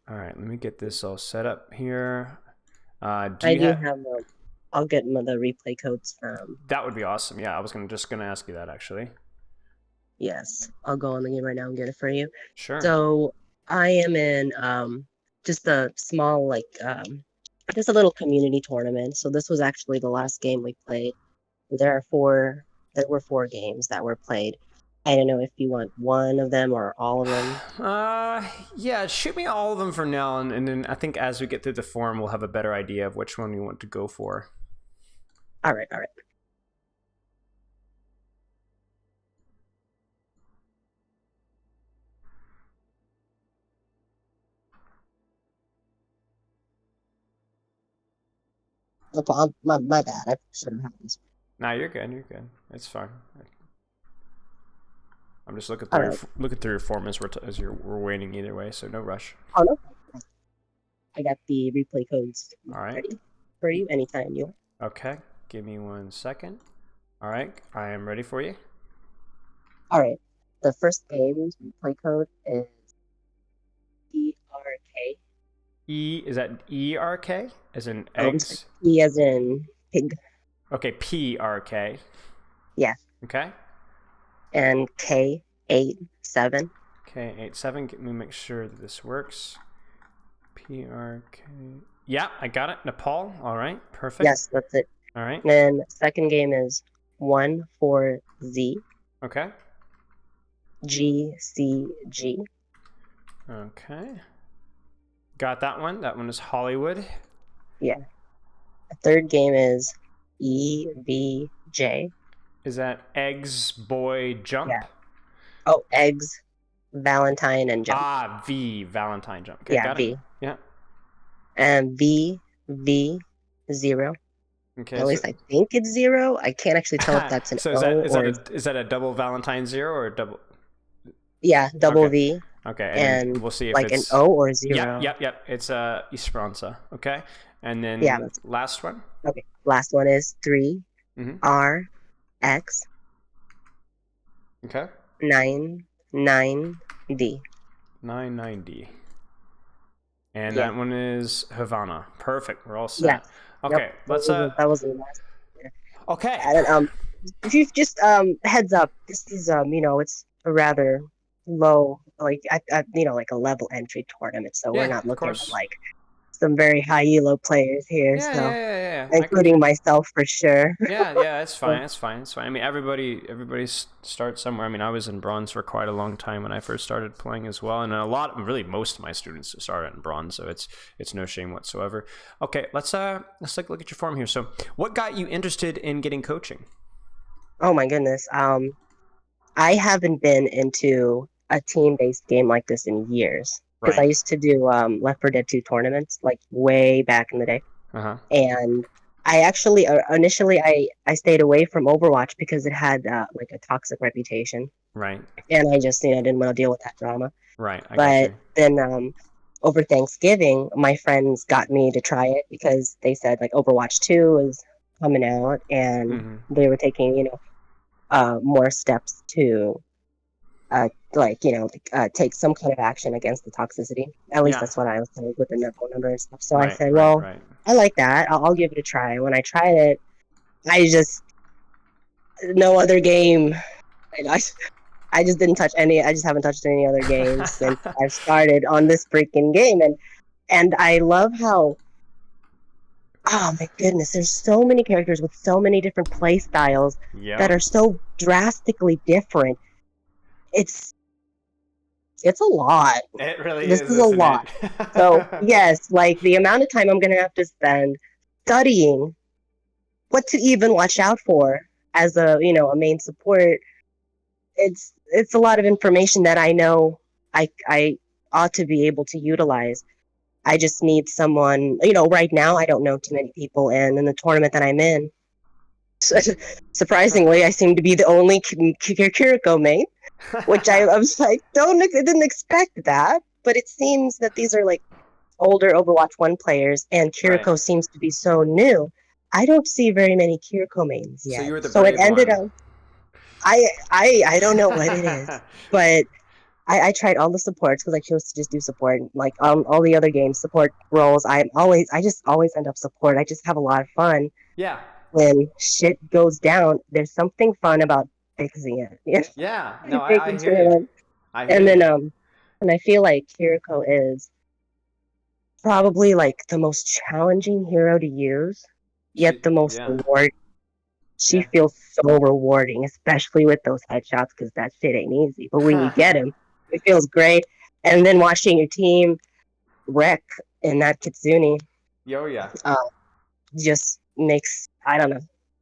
All right, let me get this all set up here. I do have. I'll get the replay codes from. That would be awesome. Yeah, I was just gonna ask you that actually. Yes, I'll go on the game right now and get it for you. Sure. So I am in just a small just a little community tournament. So this was actually the last game we played. There were four games that were played. I don't know if you want one of them or all of them. Yeah, shoot me all of them for now, and then I think as we get through the forum, we'll have a better idea of which one we want to go for. All right. My bad. I should have had this. Nah, you're good. You're good. It's fine. I'm just looking through your form as we're waiting either way, so no rush. Oh no. I got the replay codes. All right. Ready for you anytime you want. Okay. Give me 1 second. All right. I am ready for you. All right. The first game's replay code is ERK. Is that ERK? As in eggs? E as in pig. Okay, PRK. Yeah. Okay. And K87. K87. Let me make sure that this works. PRK. Yeah, I got it. Nepal. All right. Perfect. Yes, that's it. All right. And then second game is 14Z. Okay. GCG. Okay. Got that one. That one is Hollywood. Yeah. The third game is EVJ. Is that Eggs Boy Jump? Yeah. Oh, Eggs, Valentine, and Jump. Ah, V, Valentine Jump. Okay, yeah, got V. It. Yeah. And V0. Okay. At least I think it's 0. I can't actually tell if that's an so is that a double Valentine 0 or a double? Yeah, double V. Okay, and we'll see if like it's an O or 0. Yep. It's Esperanza. Okay, and then last one. Okay, last one is 3 RX. Okay. 99D. 99D. And that one is Havana. Perfect. We're all set. Yeah. Okay, yep. let's that was the last. Okay. And if you just heads up, this is it's a rather low, like like a level entry tournament, so we're not looking at like some very high elo players here, yeah. Including myself for sure. Yeah, it's fine. It's fine. I mean, everybody starts somewhere. I mean, I was in bronze for quite a long time when I first started playing as well, and most of my students started in bronze, so it's no shame whatsoever. Okay, let's take a look at your form here. So, what got you interested in getting coaching? Oh my goodness. I haven't been into a team-based game like this in years. Because I used to do Left 4 Dead 2 tournaments, like way back in the day. And I actually, initially, I stayed away from Overwatch because it had like a toxic reputation. Right. And I just, didn't want to deal with that drama. Right. But then over Thanksgiving, my friends got me to try it because they said like Overwatch 2 was coming out and they were taking, more steps to take some kind of action against the toxicity. At least that's what I was told with the phone number and stuff. So I said, I like that. I'll give it a try. When I tried it, no other game. I just didn't touch any. I just haven't touched any other games since I've started on this freaking game. And I love how, oh my goodness, there's so many characters with so many different play styles that are so drastically different. It's a lot. It really is. This is a lot. So yes, like the amount of time I'm gonna have to spend studying what to even watch out for as a main support. It's a lot of information that I know I ought to be able to utilize. I just need someone. Right now I don't know too many people, and in the tournament that I'm in, surprisingly, I seem to be the only Kiriko main. Which I was like, didn't expect that, but it seems that these are like older Overwatch 1 players, and Kiriko seems to be so new. I don't see very many Kiriko mains yet. So you were the it ended up. I don't know what it is, but I tried all the supports because I chose to just do support. Like all the other games, support roles. I just always end up support. I just have a lot of fun. Yeah. When shit goes down, there's something fun about fixing it. Yeah. No, I Making hear sure you. that, I hear and you. then and I feel like Kiriko is probably like the most challenging hero to use, yet the most Yeah. reward. She Yeah. feels so rewarding, especially with those headshots, because that shit ain't easy. But when you get him, it feels great. And then watching your team wreck in that Kitsune, Yo, yeah. uh, just makes, I don't know.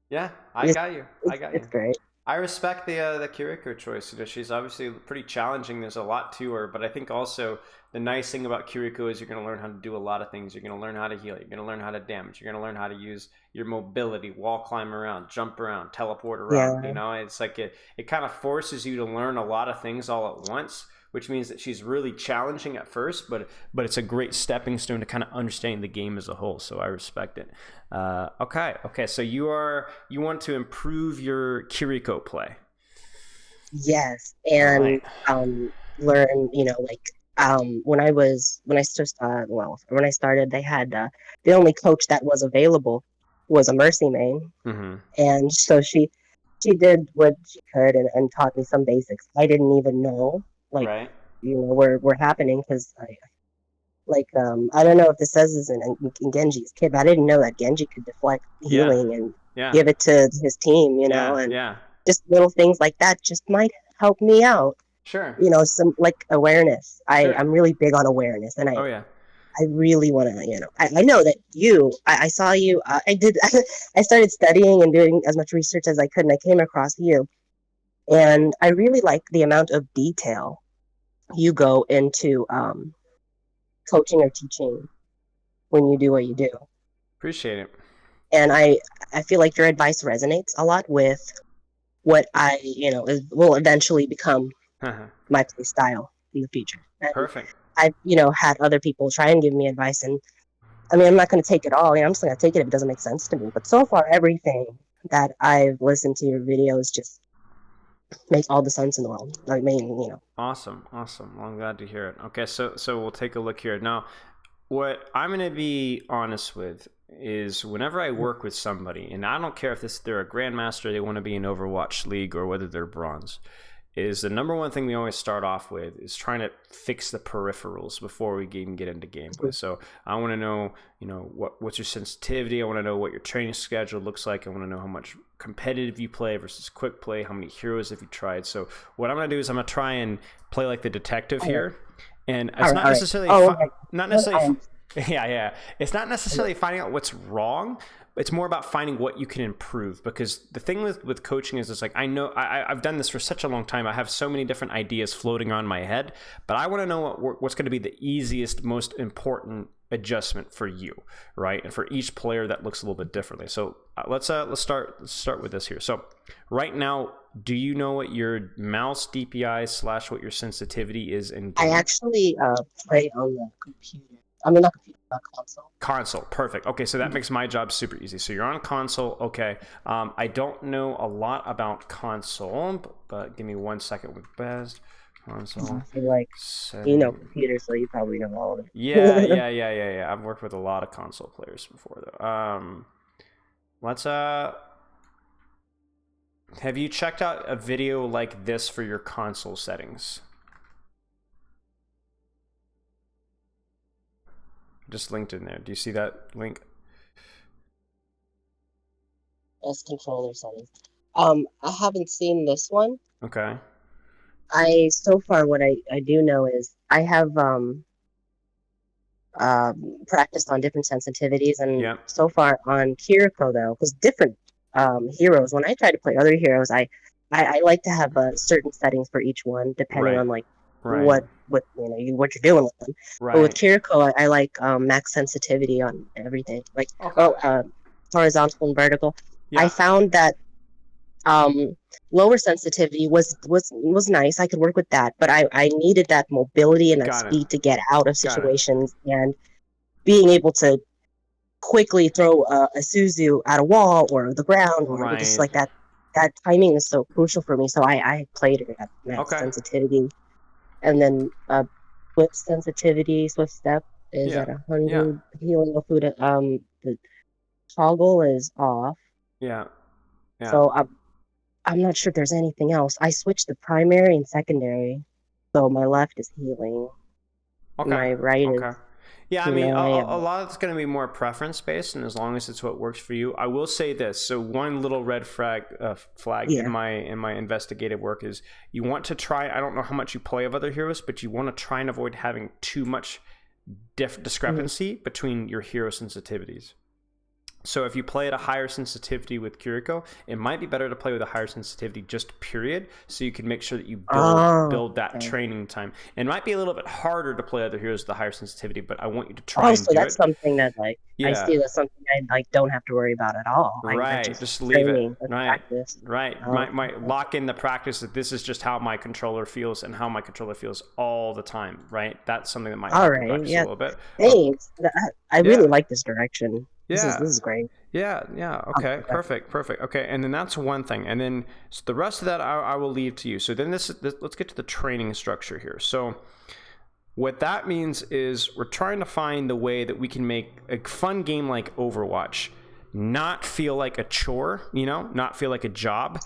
Yeah, I It's, got you. I it's, got you. it's great. I respect the Kiriko choice. You know, she's obviously pretty challenging. There's a lot to her, but I think also the nice thing about Kiriko is you're going to learn how to do a lot of things. You're going to learn how to heal. You're going to learn how to damage. You're going to learn how to use your mobility, wall climb around, jump around, teleport around. You Yeah. know, it's like it kind of forces you to learn a lot of things all at once, which means that she's really challenging at first, but it's a great stepping stone to kind of understanding the game as a whole. So I respect it. Okay. So you want to improve your Kiriko play. Yes. All And right. learn, like when I started, they had the only coach that was available was a Mercy main. Mm-hmm. And so she did what she could and taught me some basics. I didn't even know like Right. were happening because I don't know if this says this in Genji's kid, but I didn't know that Genji could deflect Yeah. healing and Yeah. give it to his team, Yeah. and Yeah. just little things like that just might help me out. Sure. Some like awareness. Sure. I'm really big on awareness, and Oh yeah. I really want to, I know that I saw you, I started studying and doing as much research as I could, and I came across you. And I really like the amount of detail you go into coaching or teaching when you do what you do. Appreciate it. And I feel like your advice resonates a lot with what will eventually become my play style in the future. And Perfect. I've, had other people try and give me advice, and I mean, I'm not going to take it all. I'm just going to take it if it doesn't make sense to me. But so far, everything that I've listened to your videos just makes all the sense in the world. I mean, Awesome. Well, I'm glad to hear it. Okay, so we'll take a look here now. What I'm going to be honest with is whenever I work with somebody, and I don't care if they're a grandmaster, they want to be in Overwatch League, or whether they're bronze, is the number one thing we always start off with is trying to fix the peripherals before we even get into gameplay. So I want to know, what's your sensitivity. I want to know what your training schedule looks like. I want to know how much competitive you play versus quick play, how many heroes have you tried. So what I'm going to do is I'm going to try and play like the detective here. And it's not necessarily not necessarily yeah. It's not necessarily finding out what's wrong. It's more about finding what you can improve, because the thing with coaching is it's like, I know I've done this for such a long time. I have so many different ideas floating on my head, but I want to know what's going to be the easiest, most important adjustment for you, right? And for each player that looks a little bit differently. So let's start with this here. So right now, do you know what your mouse DPI / what your sensitivity is in game? I actually play on the computer. I mean, not computer, console. Console, perfect. Okay, so that makes my job super easy. So you're on console, okay. I don't know a lot about console, but give me 1 second with best console. I feel like computer, so you probably know all of it. Yeah. I've worked with a lot of console players before, though. Let's have you checked out a video like this for your console settings? Just linked in there. Do you see that link? As controller settings. I haven't seen this one. Okay. So far what I do know is I have practiced on different sensitivities, and so far on Kiriko though, because different heroes, when I try to play other heroes, I like to have certain settings for each one depending on like what you're doing with them. But with Kiriko, I like max sensitivity on everything, like horizontal and vertical. I found that lower sensitivity was nice. I could work with that, but I needed that mobility and that speed to get out of situations, and being able to quickly throw a Suzu at a wall or the ground, or just like that timing is so crucial for me. So I played it at max sensitivity. and then Swift sensitivity, Swift step is Yeah. at Yeah. 100. Healing of food. The toggle is off. Yeah. Yeah. So I'm not sure if there's anything else. I switched to primary and secondary. So my left is healing. Okay. My right Okay. is Yeah, I mean, Kunai. a lot of it's going to be more preference based, and as long as it's what works for you, I will say this. So, one little red flag Yeah. in my investigative work is you want to try. I don't know how much you play of other heroes, but you want to try and avoid having too much Mhm. discrepancy between your hero sensitivities. So if you play at a higher sensitivity with Kiriko, it might be better to play with a higher sensitivity just period, so you can make sure that you Oh, build that okay. training time. It might be a little bit harder to play other heroes with a higher sensitivity, but I want you to try Oh, and so do that's it. something that like I see Yeah, that's something I like don't have to worry about at all. That's right. just Just leave it. training, that's Right. practice. Right. Oh, My okay. lock in the practice that this is just how my controller feels and how my controller feels all the time. Right. That's something that might All help you right. practice a Yeah. little bit. Okay. Thanks. I really Yeah. like this direction. Yeah. This is great. Yeah, yeah. I'll Okay, take that. perfect, perfect. Okay, and then that's one thing, and then so the rest of that I will leave to you. So then let's get to the training structure here. So what that means is we're trying to find the way that we can make a fun game like Overwatch not feel like a chore, not feel like a job,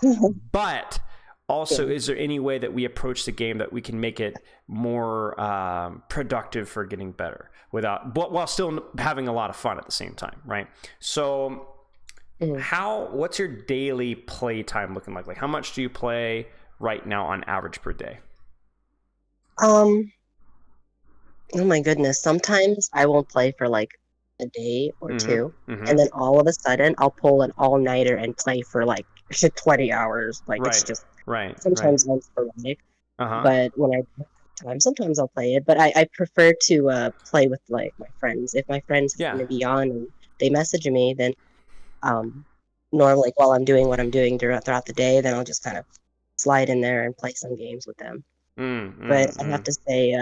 but also, Yeah. is there any way that we approach the game that we can make it more productive for getting better without, but while still having a lot of fun at the same time, right? So, Mhm. what's your daily play time looking like? Like, how much do you play right now on average per day? Um, oh my goodness. Sometimes I won't play for like a day or Mm-hmm. two, Mm-hmm. and then all of a sudden I'll pull an all-nighter and play for like 20 hours. Like it's Right. just Right. Right. sometimes I'm sporadic, Uh huh. but when I have time, sometimes I'll play it. But I prefer to play with like my friends. If my friends happen Yeah. to be on and they message me, then um normally like, while I'm doing what I'm doing throughout the day, then I'll just kind of slide in there and play some games with them. Mm, But mm, I have mm. to say,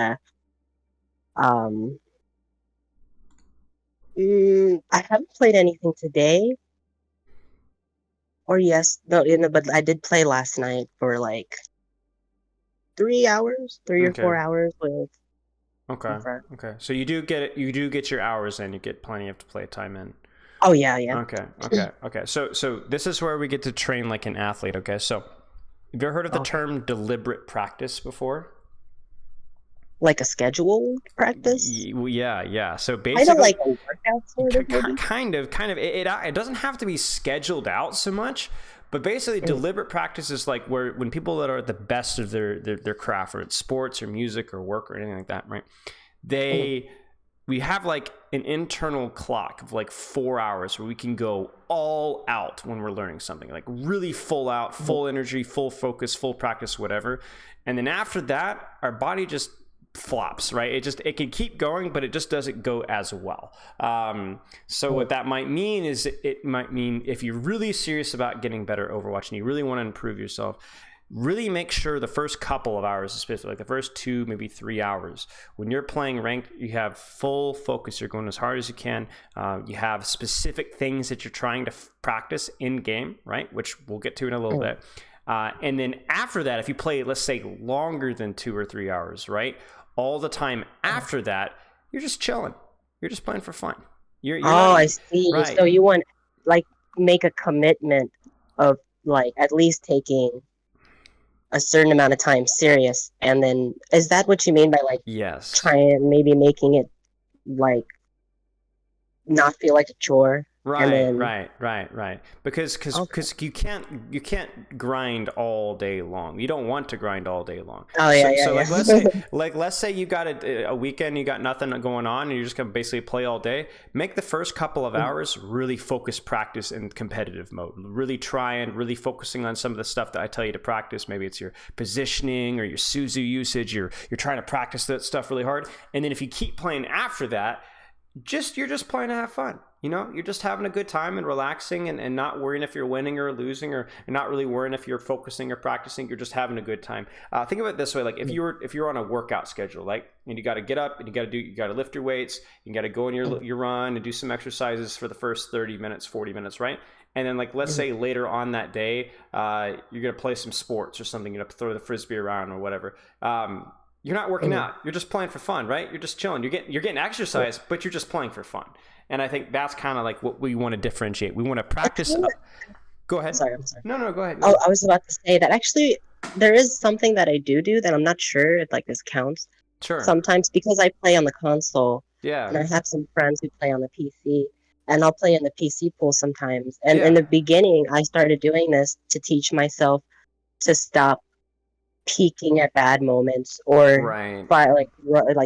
um, I haven't played anything today. Or yes, no, but I did play last night for like 3 hours, 3 or 4 hours with Okay. some friends. Okay. So you do get it. You do get your hours in. You get plenty of play time in. Oh yeah, yeah. Okay. Okay. Okay. So this is where we get to train like an athlete. Okay. So have you ever heard of the Okay. term deliberate practice before? Like a scheduled practice, Yeah. Yeah. So kind of basically, like a workout, sort of maybe. kind of. It doesn't have to be scheduled out so much. But basically, Mm, deliberate practice is like where when people that are at the best of their craft, or it's sports or music or work or anything like that, right? mm, They we have like an internal clock of like 4 hours where we can go all out when we're learning something, like really full out, mm, full energy, full focus, full practice, whatever. And then after that, our body just flops, right? It can keep going, but it just doesn't go as well. So mm, what that might mean is it might mean if you're really serious about getting better at Overwatch and you really want to improve yourself, really make sure the first couple of hours, especially like the first 2, maybe 3 hours, when you're playing ranked, you have full focus. You're going as hard as you can. You have specific things that you're trying to practice in game, right? Which we'll get to in a little mm. bit. And then after that, if you play, let's say, longer than 2 or 3 hours, right? All the time after that, you're just chilling. You're just playing for fun. You're not Oh, I see. right. So you want like make a commitment of like at least taking a certain amount of time serious, and then is that what you mean by like Yes. trying maybe making it like not feel like a chore, and Right, then right, right, right. Because okay. you can't grind all day long. You don't want to grind all day long. Oh yeah, So yeah, like yeah. let's say you got a weekend, you got nothing going on, and you're just gonna basically play all day. Make the first couple of hours really focus practice in competitive mode. Really try and really focusing on some of the stuff that I tell you to practice. Maybe it's your positioning or your Suzu usage. You're trying to practice that stuff really hard, and then if you keep playing after that, you're just playing to have fun. You're just having a good time and relaxing, and not worrying if you're winning or losing, or you're not really worrying if you're focusing or practicing. You're just having a good time. Think of it this way: like if you're on a workout schedule, like, and you got to get up and you got to lift your weights, you got to go on your run and do some exercises for the first 30 minutes, 40 minutes, right? And then, like, let's say later on that day, you're gonna play some sports or something. You're gonna throw the frisbee around or whatever. you're not working out. You're just playing for fun, right? You're just chilling. You're getting exercise, but you're just playing for fun. And I think that's kind of like what we want to differentiate. We want to practice. Go ahead. I'm sorry. No, go ahead. Oh, I was about to say that actually there is something that I do that I'm not sure if like this counts. Sure. Sometimes because I play on the console. Yeah. And I have some friends who play on the PC, and I'll play in the PC pool sometimes. And in the beginning, I started doing this to teach myself to stop peaking at bad moments or by like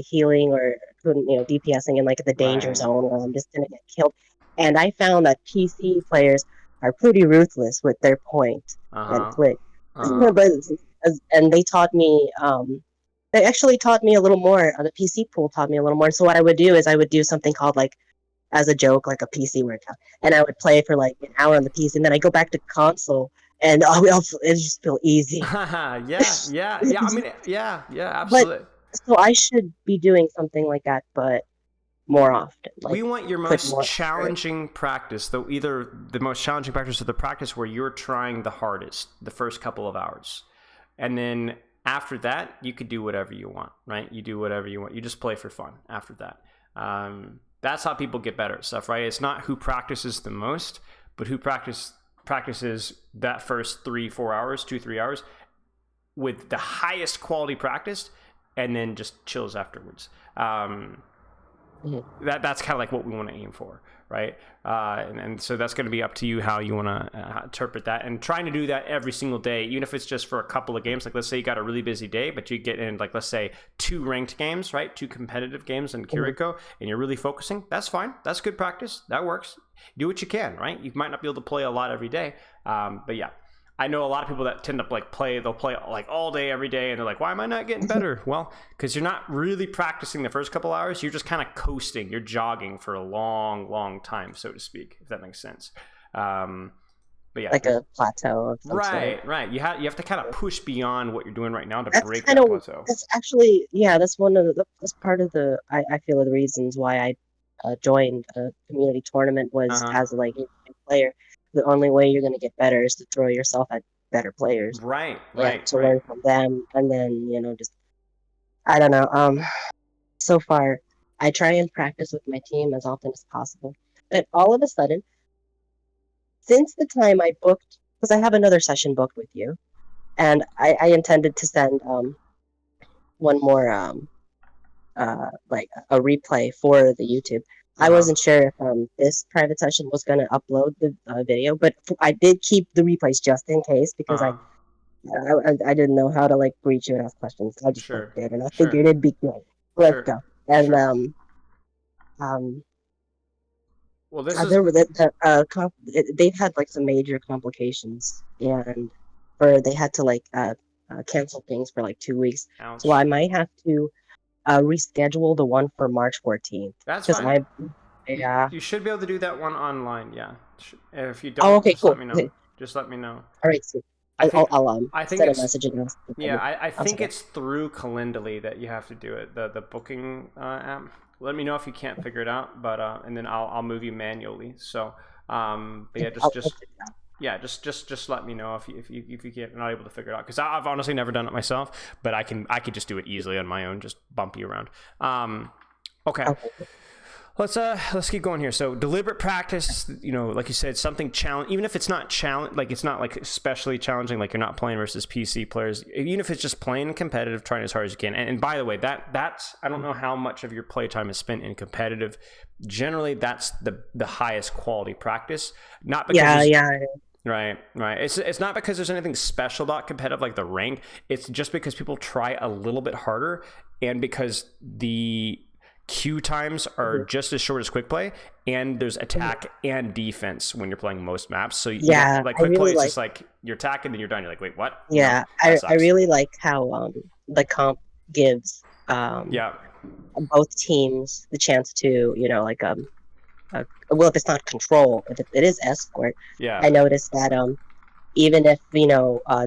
healing or DPSing in like the danger zone where I'm just gonna get killed. And I found that PC players are pretty ruthless with their point and click. And they taught me. They actually taught me a little more. The PC pool taught me a little more. So what I would do is I would do something called like, as a joke, like a PC workout, and I would play for like an hour on the PC, and then I go back to console, and it just feel easy. Yeah. I mean, yeah, absolutely. But, so I should be doing something like that, but more often. Like, we want your most challenging practice, though. Either the most challenging practice or the practice where you're trying the hardest the first couple of hours, and then after that, you could do whatever you want, right? You do whatever you want. You just play for fun after that. That's how people get better at stuff, right? It's not who practices the most, but who practices that first 3-4 hours, 2-3 hours with the highest quality practice and then just chills afterwards. That's kind of like what we want to aim for, right? And so that's going to be up to you how you want to interpret that, and trying to do that every single day, even if it's just for a couple of games. Like, let's say you got a really busy day, but you get in, like, let's say 2 ranked games, right? 2 competitive games in Kiriko, and you're really focusing. That's fine. That's good practice. That works. Do what you can, right? You might not be able to play a lot every day, but yeah. I know a lot of people that tend to they'll play like all day, every day, and they're like, why am I not getting better? Well, because you're not really practicing the first couple hours. You're just kind of coasting. You're jogging for a long, long time, so to speak, if that makes sense. But yeah. Like a plateau of some sort. Right. You have to kind of push beyond what you're doing right now to break that plateau. That's actually, that's one of that's part of the, I feel the reasons why I joined a community tournament was as like a player. The only way you're going to get better is to throw yourself at better players. Right. To learn from them. And then, just, I don't know. So far, I try and practice with my team as often as possible. But all of a sudden, since the time I booked, because I have another session booked with you, and I intended to send one more, like a replay for the YouTube. I wasn't sure if this private session was going to upload the video, but I did keep the replays just in case because I didn't know how to like reach you and ask questions. I just did, and I figured it'd be good. Let's go. And well, this they've had like some major complications, and they had to like cancel things for like 2 weeks. Ouch. So I might have to reschedule the one for March 14th. That's fine. You should be able to do that one online. Yeah. If you don't, let me know. Just let me know. All right. So I think send a message. I think it's through Calendly that you have to do it. The booking app. Let me know if you can't figure it out, but and then I'll move you manually. So, but yeah, just let me know if you're not able to figure it out, because I've honestly never done it myself, but I could just do it easily on my own, just bump you around. Okay. Let's keep going here. So deliberate practice, like you said, something challenge, even if it's not challenge, like it's not like especially challenging, like you're not playing versus PC players, even if it's just playing competitive, trying as hard as you can. And by the way, that's I don't know how much of your playtime is spent in competitive. Generally, that's the highest quality practice. Not because Right. It's not because there's anything special about competitive like the rank. It's just because people try a little bit harder, and because the queue times are just as short as quick play, and there's attack and defense when you're playing most maps. So like quick play is just like you're attacking, then you're done. You're like, wait, what? Yeah, I really like how the comp gives both teams the chance to well, if it's not control, if it is escort. Yeah, I noticed that even if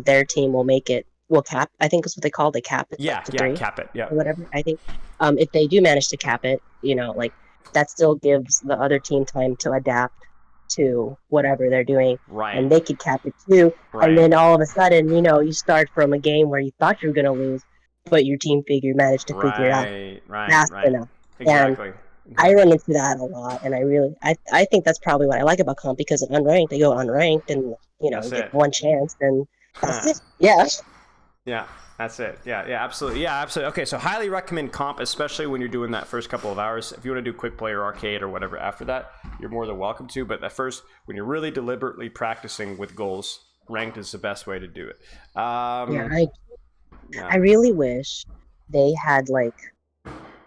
their team will cap, I think that's what they call it, cap it. Cap it. Yeah, or whatever. I think if they do manage to cap it, that still gives the other team time to adapt to whatever they're doing, right? And they could cap it too, right. And then all of a sudden, you start from a game where you thought you were gonna lose but your team managed to figure it out fast enough. Exactly. And I run into that a lot, and I think that's probably what I like about comp, because in unranked, they go unranked, and you get one chance, and that's it. Yeah. Yeah, that's it. Yeah, absolutely. Yeah, absolutely. Okay, so highly recommend comp, especially when you're doing that first couple of hours. If you want to do quick play or arcade or whatever after that, you're more than welcome to. But at first, when you're really deliberately practicing with goals, ranked is the best way to do it. I really wish they had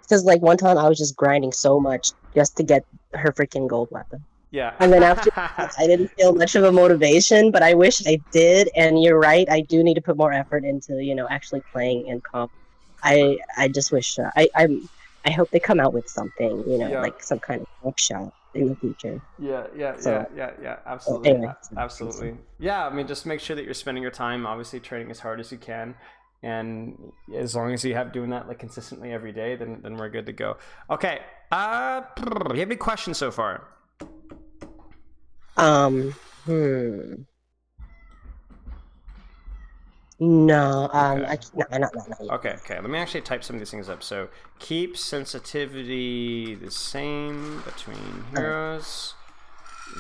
because one time I was just grinding so much just to get her freaking gold weapon. Yeah. And then after that, I didn't feel much of a motivation, but I wish I did. And you're right, I do need to put more effort into, actually playing in comp. I just wish I hope they come out with something, like some kind of workshop in the future. Yeah. Absolutely. Anyway, Absolutely. Yeah, I mean, just make sure that you're spending your time, obviously, training as hard as you can. And as long as you have doing that consistently every day, then we're good to go. Okay. You have any questions so far? No. Okay. No. Okay. Let me actually type some of these things up. So keep sensitivity the same between heroes.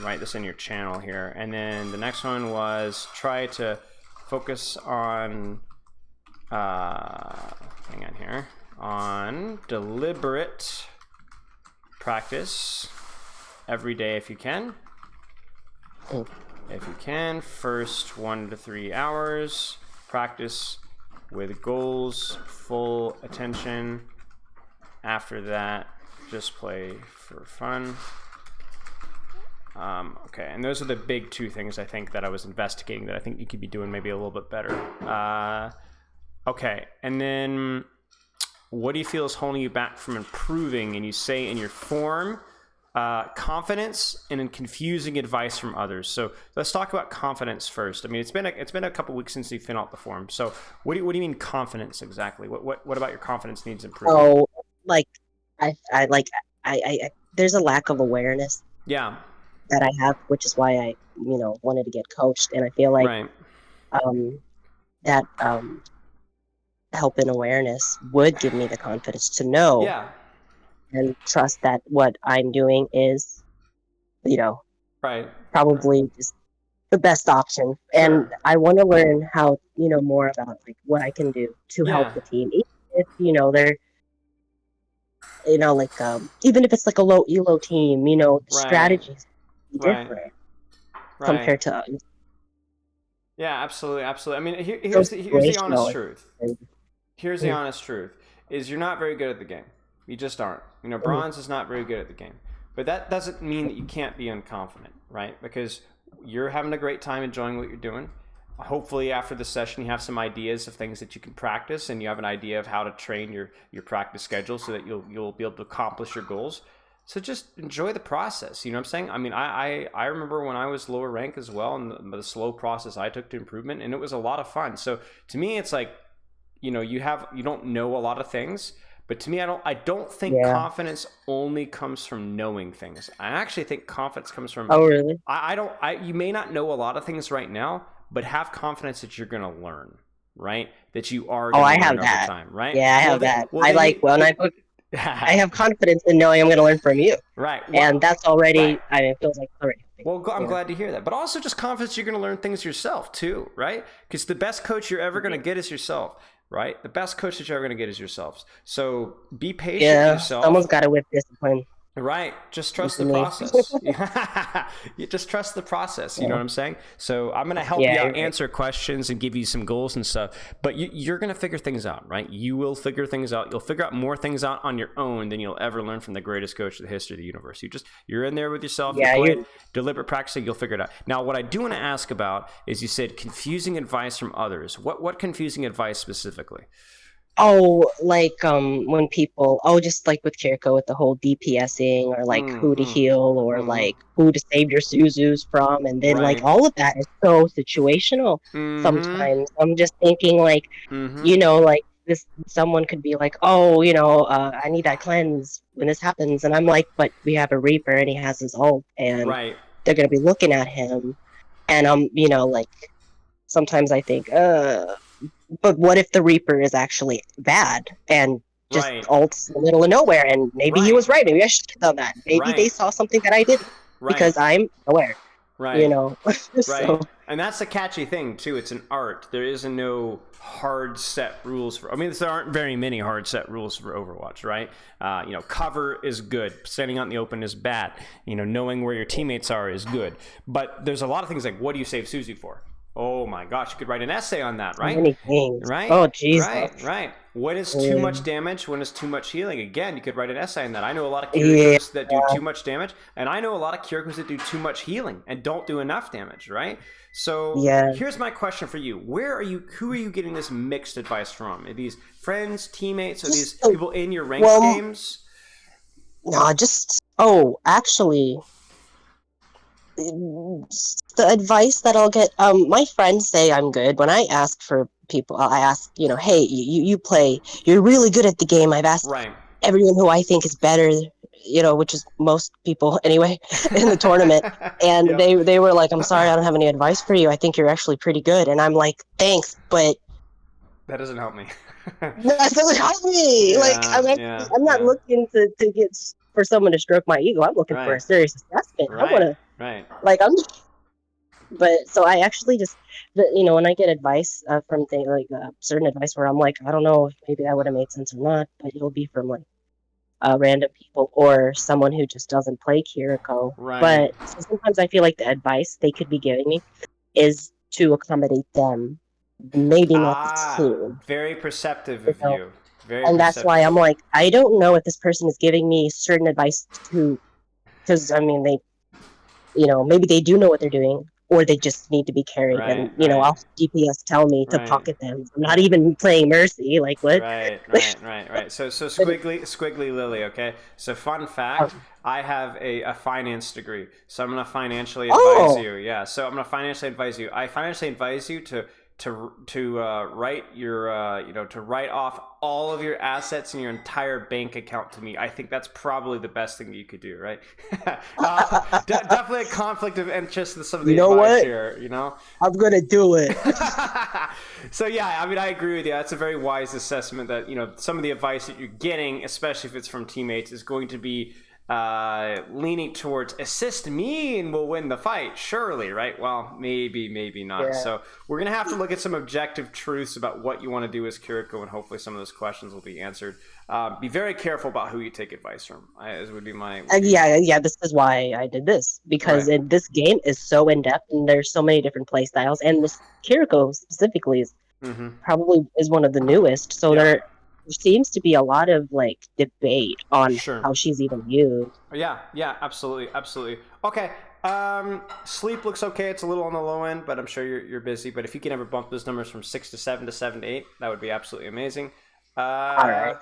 Write this in your channel here. And then the next one was try to focus on hang on here, on deliberate practice every day if you can. If you can, first 1 to 3 hours, practice with goals, full attention. After that, just play for fun. Okay, and those are the big two things I think that I was investigating that I think you could be doing maybe a little bit better. Okay, and then what do you feel is holding you back from improving? And you say in your form, confidence and in confusing advice from others. So let's talk about confidence first. I mean, it's been a couple weeks since you finished out the form. So what do you mean confidence exactly? What about your confidence needs improvement? Oh, I there's a lack of awareness. Yeah. That I have, which is why I wanted to get coached, and I feel like that help and awareness would give me the confidence to know. Yeah. And trust that what I'm doing is, probably just the best option. Sure. And I want to learn how, more about what I can do to help the team. Even if, they're, even if it's a low elo team, strategies different compared to others. Yeah, absolutely. I mean, here's the honest truth. Here's the honest truth, is you're not very good at the game. You just aren't. Bronze is not very good at the game. But that doesn't mean that you can't be unconfident, right? Because you're having a great time enjoying what you're doing. Hopefully after the session you have some ideas of things that you can practice, and you have an idea of how to train your practice schedule so that you'll be able to accomplish your goals. So just enjoy the process. You know what I'm saying? I mean, I remember when I was lower rank as well, and the slow process I took to improvement, and it was a lot of fun. So to me, it's you don't know a lot of things. But to me, I don't think confidence only comes from knowing things. I actually think confidence comes from. Oh, really? You may not know a lot of things right now, but have confidence that you're going to learn, right? That you are. Oh, I have that. Time, right? Yeah, I have that. I have confidence in knowing I'm going to learn from you. Right. Well, and that's already. Right. I mean, it feels like already. Well, I'm glad to hear that. But also just confidence you're going to learn things yourself too, right? Because the best coach you're ever going to get is yourself. Right? The best coach that you're ever going to get is yourselves. So be patient with yourself. Someone's got to whip discipline. Right. Just trust the process. You just trust the process. You know what I'm saying? So I'm going to help you out, answer questions and give you some goals and stuff. But you're going to figure things out, right? You will figure things out. You'll figure out more things out on your own than you'll ever learn from the greatest coach in the history of the universe. You're in there with yourself. You're deliberate practicing. You'll figure it out. Now, what I do want to ask about is you said confusing advice from others. What confusing advice specifically? Oh, when people, just with Kiriko with the whole DPSing, or who to heal, or who to save your Suzus from, and then all of that is so situational. Sometimes I'm just thinking this, someone could be I need that cleanse when this happens, and I'm like, but we have a Reaper and he has his ult, and they're gonna be looking at him, and sometimes I think, but what if the Reaper is actually bad and just Right. ults in the middle of nowhere? And maybe he Right. was right. Maybe I should have done that. Maybe they Right. saw something that I didn't Right. because I'm aware. You Right. know, Right. so And that's the catchy thing too. It's an art. There is no hard set rules for. I mean, there aren't very many hard set rules for Overwatch, right? Cover is good. Standing out in the open is bad. Knowing where your teammates are is good. But there's a lot of things like, what do you save Susie for? Oh my gosh, you could write an essay on that, right? many things. Right? Oh Jesus. Right. When is too much damage? When is too much healing? Again, you could write an essay on that. I know a lot of Yeah. Kirikos that do too much damage, and I know a lot of Kirikos that do too much healing and don't do enough damage, right? So Yeah. here's my question for you. Who are you getting this mixed advice from? Are these friends, teammates, or these people in your ranked games? No, actually, the advice that I'll get, my friends say I'm good. When I ask for people, I ask, hey, you play, you're really good at the game. I've asked everyone who I think is better, which is most people anyway, in the tournament. And Yep. they were like, I'm sorry, I don't have any advice for you. I think you're actually pretty good. And I'm like, thanks, but that doesn't help me. that doesn't help me. I'm not looking to get for someone to stroke my ego. I'm looking for a serious assessment. I want to, but so I actually just, when I get advice from things like certain advice where I'm like, I don't know if maybe that would have made sense or not, but it'll be from like random people or someone who just doesn't play Kiriko. But so sometimes I feel like the advice they could be giving me is to accommodate them, maybe not the team. Very perceptive of you. And that's why I'm like, I don't know if this person is giving me certain advice because I mean maybe they do know what they're doing, or they just need to be carried. I'll DPS tell me to pocket them. I'm not even playing Mercy. Like what? Right. So squiggly Lily. Okay. So fun fact: I have a finance degree, so I'm gonna financially advise you. Yeah. So I'm gonna financially advise you. I financially advise you to write your to write off all of your assets and your entire bank account to me. I think that's probably the best thing you could do, right? Definitely a conflict of interest in some of the advice here. I'm gonna do it. So yeah, I mean, I agree with you. That's a very wise assessment that some of the advice that you're getting, especially if it's from teammates, is going to be leaning towards assist me and we'll win the fight, surely, right? Well, maybe not. Yeah. So we're gonna have to look at some objective truths about what you want to do as Kiriko, and hopefully some of those questions will be answered. Be very careful about who you take advice from. As would be my yeah. This is why I did this, because this game is so in depth and there's so many different play styles, and this Kiriko specifically is probably is one of the newest. So there seems to be a lot of like debate on how she's even used. Yeah, absolutely. Okay, sleep looks okay. It's a little on the low end, but I'm sure you're busy. But if you can ever bump those numbers from 6 to 7 to 7 to 8, that would be absolutely amazing. All right.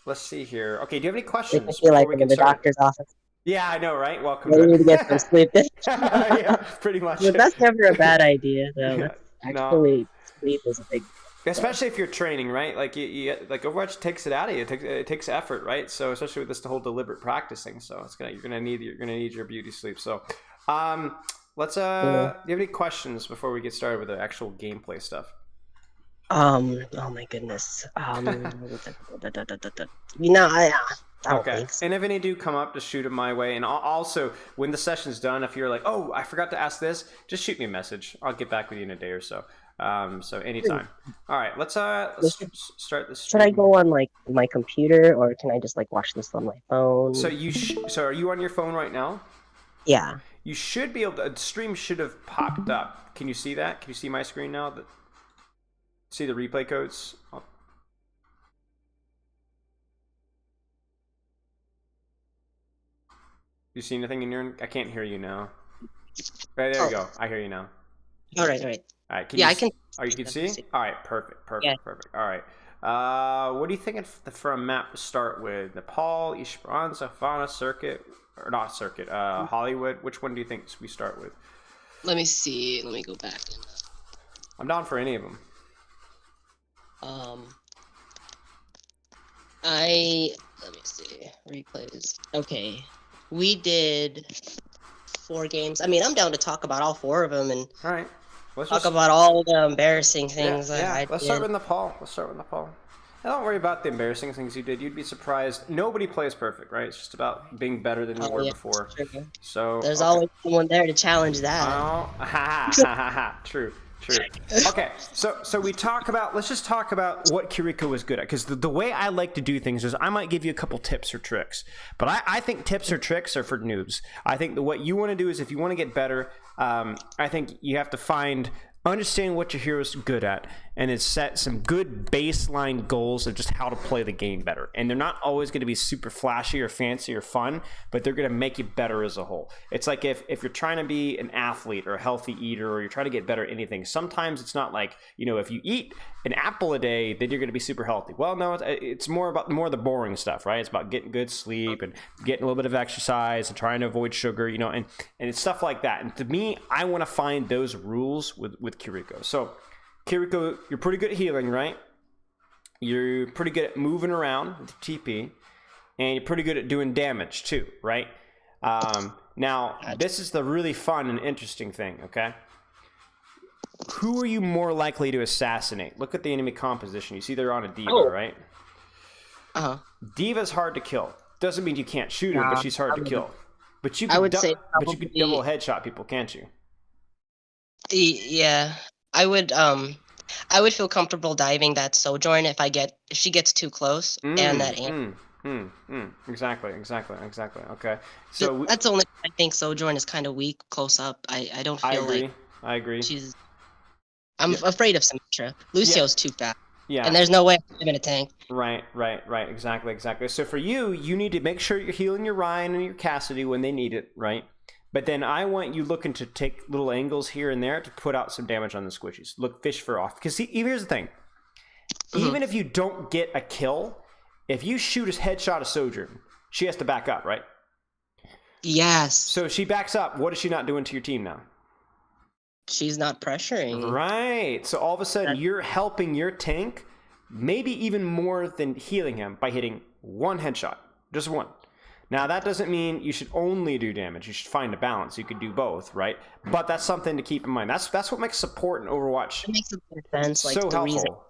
Let's see here. Okay, do you have any questions? I feel like I'm in the doctor's office. Yeah, I know, right? Welcome. I need to get some sleep. Yeah, pretty much. But that's never a bad idea, though. Actually, sleep is a big. Especially if you're training, right? Like like Overwatch takes it out of you. It takes effort, right? So especially with this whole deliberate practicing, so you're gonna need your beauty sleep. So, let's. Do you have any questions before we get started with the actual gameplay stuff? Oh my goodness. I don't think so. And if any do come up, just shoot them my way. And also, when the session's done, if you're like, oh, I forgot to ask this, just shoot me a message. I'll get back with you in a day or so. So anytime. All right, let's start this. Should I go on like my computer, or can I just like watch this on my phone? So so are you on your phone right now? Yeah. You should be able to. The stream should have popped up. Can you see that? Can you see my screen now? See the replay codes? You see anything in your? I can't hear you now. Right, there you go. I hear you now. All right. All right. I can. Oh, you can see? All right. Perfect. All right. What do you think for a map to start with? Nepal, East Esperanza, Fauna Circuit, or not Circuit? Hollywood. Which one do you think we start with? Let me see. Let me go back. I'm down for any of them. Let me see. Replays. Okay. We did 4 games. I mean, I'm down to talk about all 4 of them, and all right. Let's talk just, about all the embarrassing yeah, things that yeah. I Let's did. start with Nepal. Let's start with Nepal. And don't worry about the embarrassing things you did. You'd be surprised. Nobody plays perfect, right? It's just about being better than you Oh were yeah, before. it's true. So, There's okay. always someone there to challenge that. Oh, ha ha ha ha ha. True, true. Okay, so we talk about. Let's just talk about what Kiriko was good at, because the way I like to do things is I might give you a couple tips or tricks, but I think tips or tricks are for noobs. I think that what you want to do is if you want to get better, I think you have to understand what your hero's good at, and then set some good baseline goals of just how to play the game better. And they're not always going to be super flashy or fancy or fun, but they're going to make you better as a whole. It's like if you're trying to be an athlete or a healthy eater, or you're trying to get better at anything, sometimes it's not like, if you eat an apple a day, then you're going to be super healthy. Well, no, it's more about the boring stuff, right? It's about getting good sleep and getting a little bit of exercise and trying to avoid sugar, and it's stuff like that. And to me, I want to find those rules with Kiriko. So Kiriko, you're pretty good at healing, right? You're pretty good at moving around with TP, and you're pretty good at doing damage too, right? Now, this is the really fun and interesting thing, okay? Who are you more likely to assassinate? Look at the enemy composition. You see they're on a D.Va, right? Uh-huh. D.Va's hard to kill. Doesn't mean you can't shoot her, but she's hard to kill. But you I can, would say but you can double headshot people, can't you? yeah. I would feel comfortable diving that Sojourn if she gets too close and that Exactly. Okay. So that's only I think Sojourn is kind of weak close up. I don't feel like I agree. I'm afraid of Symmetra. Lucio's too fast. Yeah. And there's no way I'm in a tank. Right. Exactly. So for you need to make sure you're healing your Ryan and your Cassidy when they need it, right? But then I want you looking to take little angles here and there to put out some damage on the squishies. Look, fish for off. Because here's the thing. Even if you don't get a kill, if you shoot a headshot of Sojourn, she has to back up, right? Yes. So if she backs up, what is she not doing to your team now? She's not pressuring. Right. So all of a sudden, you're helping your tank maybe even more than healing him by hitting one headshot. Just one. Now, that doesn't mean you should only do damage. You should find a balance. You could do both, right? But that's something to keep in mind. That's what makes support in Overwatch it makes a bit of sense. Like so the reason helpful.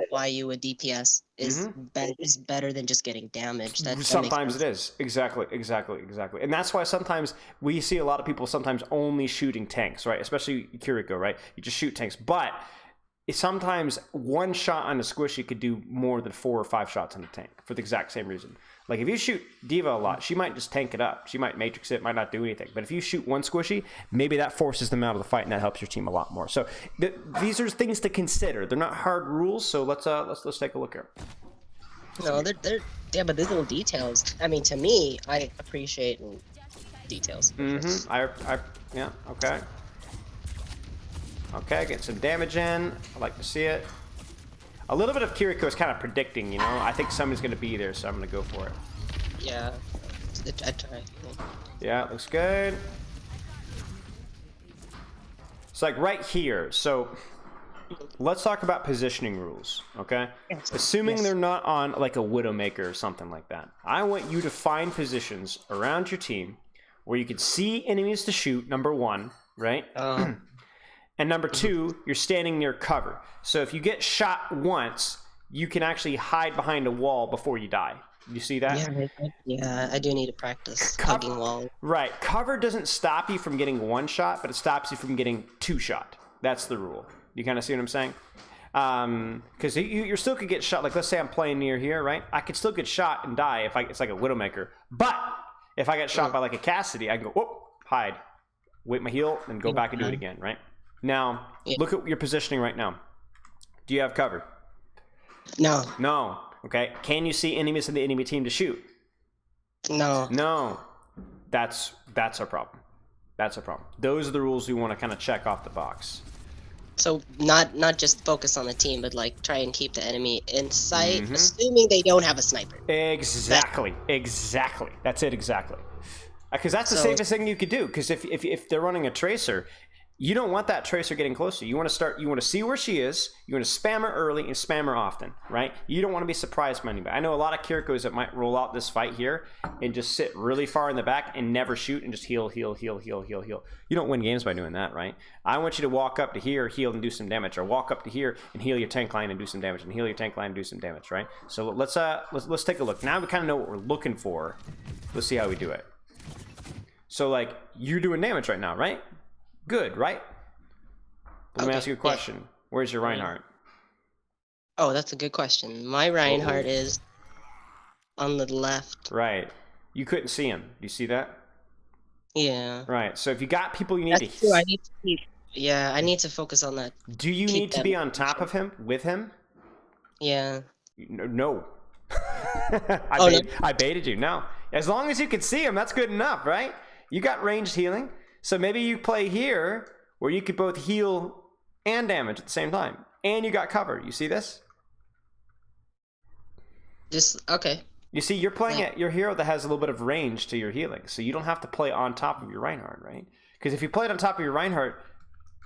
why you would DPS is better than just getting damage. Sometimes it is. Exactly. And that's why sometimes we see a lot of people sometimes only shooting tanks, right? Especially Kiriko, right? You just shoot tanks. But sometimes one shot on a squishy could do more than 4 or 5 shots on a tank for the exact same reason. Like if you shoot D.Va a lot, she might just tank it up. She might matrix it, might not do anything. But if you shoot one squishy, maybe that forces them out of the fight, and that helps your team a lot more. So these are things to consider. They're not hard rules. So let's take a look here. No, they're but these little details. I mean, to me, I appreciate details. Yeah. Okay. Okay, get some damage in. I like to see it. A little bit of Kiriko is kind of predicting, I think somebody's going to be there, so I'm going to go for it. Yeah. I try. Yeah, looks good. It's like right here. So let's talk about positioning rules, okay? Yes. Assuming they're not on like a Widowmaker or something like that. I want you to find positions around your team where you can see enemies to shoot, number one, right? And number two, you're standing near cover. So if you get shot once, you can actually hide behind a wall before you die. You see that? Yeah, I do need to practice hugging walls. Right. Cover doesn't stop you from getting one shot, but it stops you from getting 2 shot. That's the rule. You kind of see what I'm saying? Because you still could get shot. Like, let's say I'm playing near here, right? I could still get shot and die if it's like a Widowmaker. But if I get shot by like a Cassidy, I can go, whoop, hide, wait my heal, and go back and do it again, right? Now, look at your positioning right now. Do you have cover? No. Okay. Can you see enemies in the enemy team to shoot? No. That's our problem. Those are the rules we want to kind of check off the box. So not just focus on the team, but like try and keep the enemy in sight, assuming they don't have a sniper. Exactly. That's it exactly. Because that's the safest thing you could do. Because if they're running a tracer, you don't want that Tracer getting closer. You want to see where she is. You want to spam her early and spam her often, right? You don't want to be surprised by anybody. I know a lot of Kirikos that might roll out this fight here and just sit really far in the back and never shoot and just heal, heal, heal, heal, heal, heal. You don't win games by doing that, right? I want you to walk up to here, heal and do some damage, or walk up to here and heal your tank line and do some damage, and heal your tank line and do some damage, right? So let's take a look. Now we kind of know what we're looking for. Let's see how we do it. So like you're doing damage right now, right? Good, right? Let me ask you a question. Yeah. Where's your Reinhardt? Oh, that's a good question. My Reinhardt is on the left. Right. You couldn't see him. Do you see that? Yeah. Right. So if you got people you need that's true. I need to keep... Yeah, I need to focus on that. Do you need to be on top of him, with him? Yeah. No. No. I baited you. No. As long as you can see him, that's good enough, right? You got ranged healing. So maybe you play here where you could both heal and damage at the same time. And you got cover. You see this? Okay. You see, you're playing at your hero that has a little bit of range to your healing. So you don't have to play on top of your Reinhardt, right? Because if you played on top of your Reinhardt,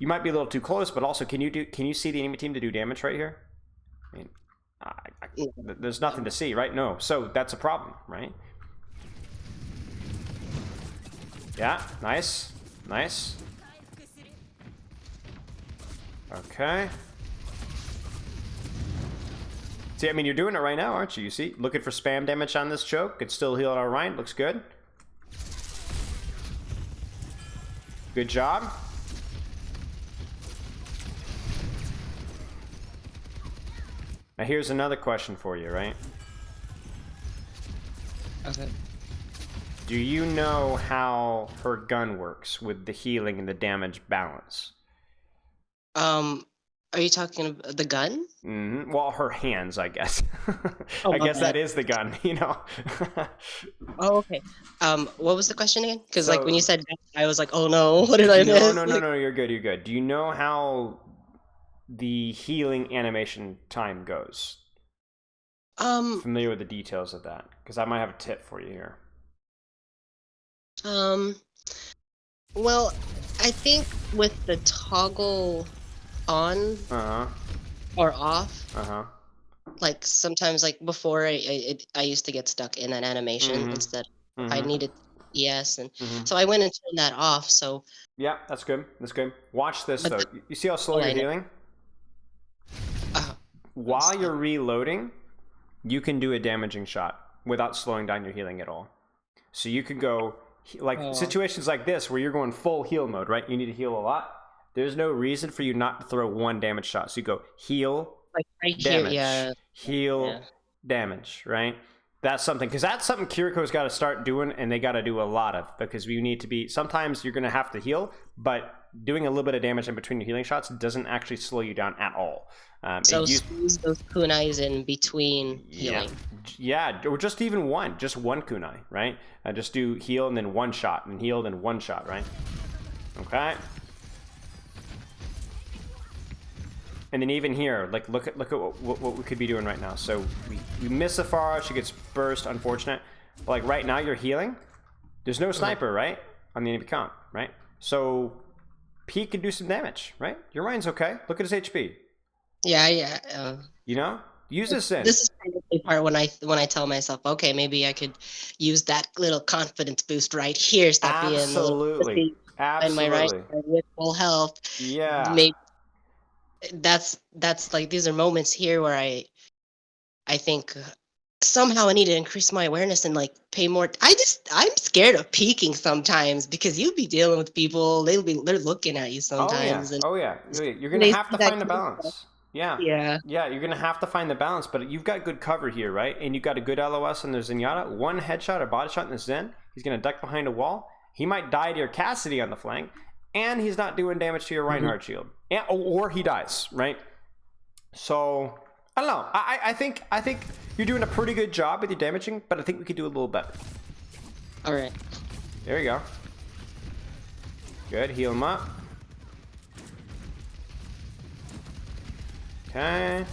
you might be a little too close, but also can you see the enemy team to do damage right here? I mean, there's nothing to see, right? No. So that's a problem, right? Yeah, nice. Nice. Okay. See, I mean, you're doing it right now, aren't you? You see? Looking for spam damage on this choke. Could still heal our Ryan. Looks good. Good job. Now, here's another question for you, right? Okay. Do you know how her gun works with the healing and the damage balance? Are you talking about the gun? Mm-hmm. Well, her hands, I guess. Oh, I guess that is the gun, you know. Oh, okay. What was the question again? Because like when you said gun, I was like, oh no, what did I miss? No, you're good, you're good. Do you know how the healing animation time goes? Familiar with the details of that? Because I might have a tip for you here. Well, I think with the toggle on or off, like sometimes like before I used to get stuck in an animation instead. I needed yes, and so I went and turned that off. So yeah, that's good. That's good. Watch this though. You see how slow you're healing? While you're reloading, you can do a damaging shot without slowing down your healing at all. So you could go like situations like this where you're going full heal mode, right? You need to heal a lot. There's no reason for you not to throw one damage shot. So you go heal, like right damage, here, yeah. heal, damage, right? That's something, because that's something Kiriko's got to start doing, and they got to do a lot of, because we need to be, sometimes you're going to have to heal, but doing a little bit of damage in between your healing shots doesn't actually slow you down at all. So squeeze those kunais in between healing. Yeah, or just even one kunai, right? Just do heal and then one shot, and heal then one shot, right? Okay. And then even here, like look at what we could be doing right now. So we miss Safara, she gets burst, unfortunate. But like right now you're healing. There's no sniper, right? On the enemy comp, right? So P can do some damage, right? Your Ryan's okay. Look at his HP. Yeah. You know? Use this in. This is kind of the part when I tell myself, okay, maybe I could use that little confidence boost right here. Stop being absolutely. And my right with full health. Yeah. Maybe that's like these are moments here where I think somehow I need to increase my awareness and like pay more. I'm scared of peeking sometimes because you'll be dealing with people. They're looking at you sometimes. Oh yeah. You're gonna have to find a balance. Yeah. You're gonna have to find the balance, but you've got good cover here, right? And you've got a good LOS in the Zenyatta. One headshot or body shot in the Zen. He's gonna duck behind a wall. He might die to your Cassidy on the flank, and he's not doing damage to your Reinhardt shield. Or he dies, right? So I don't know. I think you're doing a pretty good job with your damaging, but I think we could do a little better. All right. There we go. Good. Heal him up. Okay.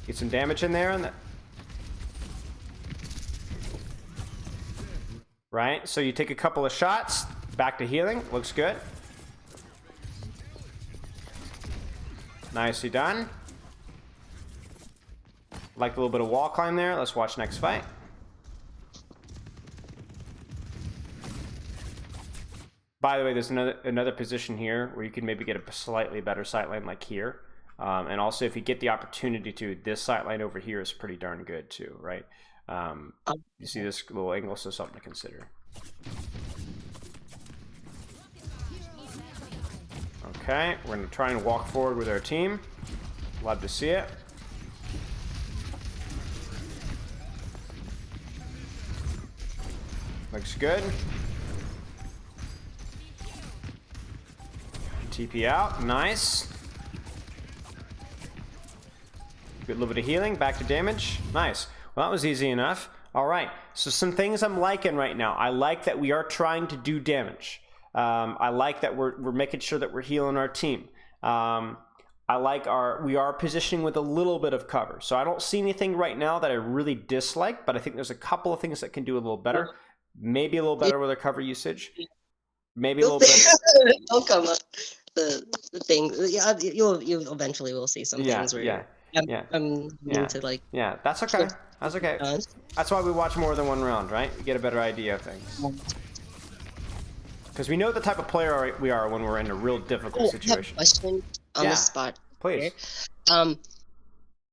Get some damage in there on that. Right. So you take a couple of shots. Back to healing. Looks good. Nicely done. Like a little bit of wall climb there. Let's watch next fight. By the way, there's another position here where you can maybe get a slightly better sightline like here. And also if you get the opportunity to, this sightline over here is pretty darn good too, right? You see this little angle, so something to consider. Okay, we're gonna try and walk forward with our team. Love to see it. Looks good. TP out, nice. Good little bit of healing, back to damage, nice. Well, that was easy enough. All right, so some things I'm liking right now. I like that we are trying to do damage. I like that we're making sure that we're healing our team. I like we are positioning with a little bit of cover. So I don't see anything right now that I really dislike, but I think there's a couple of things that can do a little better. Maybe a little better with our cover usage. Maybe a little bit. Don't come up. The thing. Yeah, you eventually will see some things where I'm to like. Yeah, that's okay. That's okay. That's why we watch more than one round, right? You get a better idea of things. Because we know the type of player we are when we're in a real difficult situation. I have a question on the spot. Please. Here.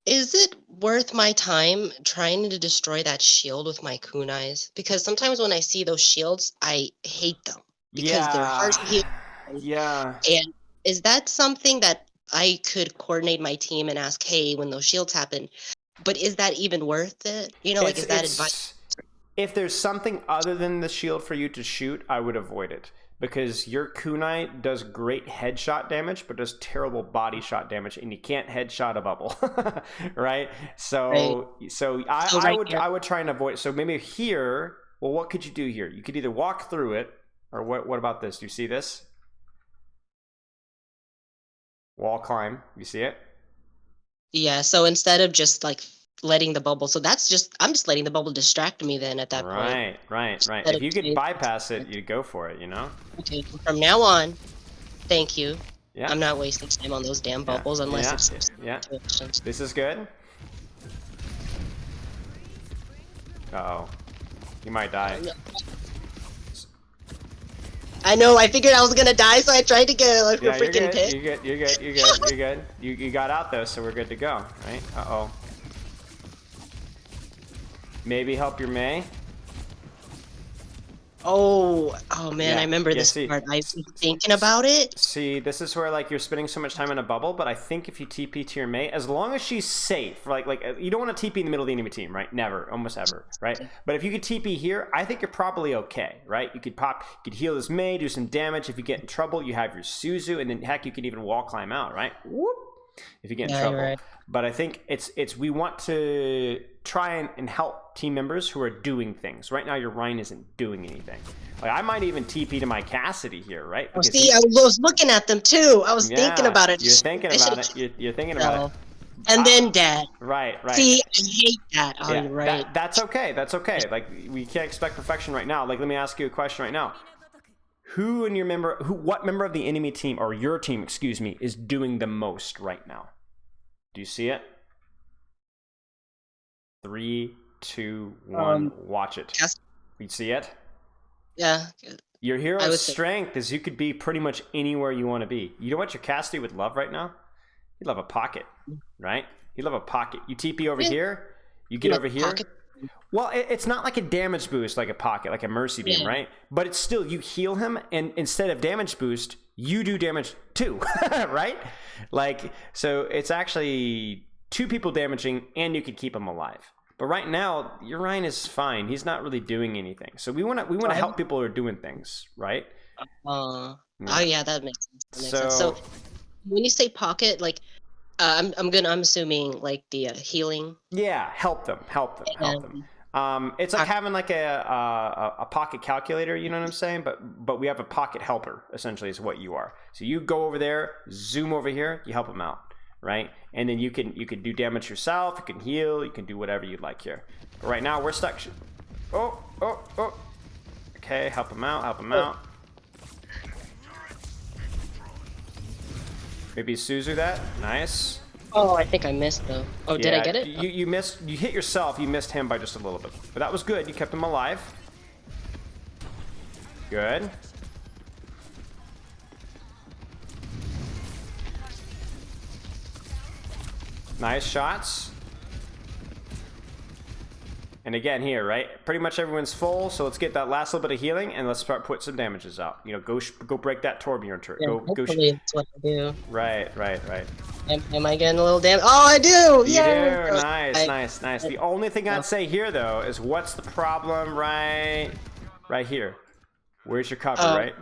Is it worth my time trying to destroy that shield with my kunais? Because sometimes when I see those shields, I hate them. Because they're hard to heal. Yeah. And is that something that I could coordinate my team and ask, hey, when those shields happen, but is that even worth it? You know, like, is that advice? If there's something other than the shield for you to shoot, I would avoid it. Because your kunai does great headshot damage, but does terrible body shot damage, and you can't headshot a bubble, right? So I would try and avoid. So maybe here, well, what could you do here? You could either walk through it, or what about this? Do you see this? Wall climb. You see it? Yeah. So instead of just like letting the bubble, so I'm just letting the bubble distract me then at that point. Right. If you could bypass it, you go for it, you know? Okay, from now on, thank you. Yeah. I'm not wasting time on those damn bubbles unless it's situations. This is good. Uh-oh. You might die. I know, I figured I was gonna die, so I tried to get like a freaking pit. You're good. You got out though, so we're good to go, right? Uh-oh. Maybe help your Mei. Oh man, I remember this part. I was thinking about it. See, this is where like you're spending so much time in a bubble, but I think if you TP to your Mei, as long as she's safe, like you don't want to TP in the middle of the enemy team, right? Never, almost ever, right? But if you could TP here, I think you're probably okay, right? You could heal this Mei, do some damage. If you get in trouble, you have your Suzu, and then heck, you could even wall climb out, right? Whoop. If you get in trouble. Right. But I think we want to try and help team members who are doing things. Right now, your Rhine isn't doing anything. Like I might even TP to my Cassidy here, right? Oh, see, I was looking at them too. I was thinking about it. You're thinking about it. You're thinking about it. And then Dad. Right. See, I hate that. Oh, you're right. That's okay. That's okay. Like we can't expect perfection right now. Like let me ask you a question right now. What member of the enemy team or your team, excuse me, is doing the most right now? Do you see it? 3, 2, 1, watch it. You see it? Yeah. Your hero's strength is you could be pretty much anywhere you want to be. You know what your Cassidy would love right now? He'd love a pocket, right? He'd love a pocket. You TP over here, you get over here. Pocket. Well, it's not like a damage boost like a pocket, like a mercy beam, right? But it's still, you heal him, and instead of damage boost, you do damage too, right? Like, so it's actually 2 people damaging, and you can keep him alive. But right now, your Rhine is fine. He's not really doing anything. So we want to help people who are doing things, right? Oh yeah, that makes sense. So when you say pocket, like, I'm assuming like the healing. Yeah, help them. It's like having like a pocket calculator, you know what I'm saying? But we have a pocket helper, essentially, is what you are. So you go over there, zoom over here, you help them out, right? And then you can do damage yourself, you can heal, you can do whatever you'd like here. But right now we're stuck. Oh. Okay, help them out. Maybe Suzu that. Nice. Oh, I think I missed though. Oh, did I get it? You missed. You hit yourself. You missed him by just a little bit, but that was good. You kept him alive. Good. Nice shots. And again here, right? Pretty much everyone's full, so let's get that last little bit of healing and let's start put some damages out. You know, go break that Torbjorn turret. Yeah, hopefully that's what I do. Right. Am I getting a little damage? Oh, I do! You do. Nice. The only thing I'd say here though is what's the problem right here. Where's your cover, right?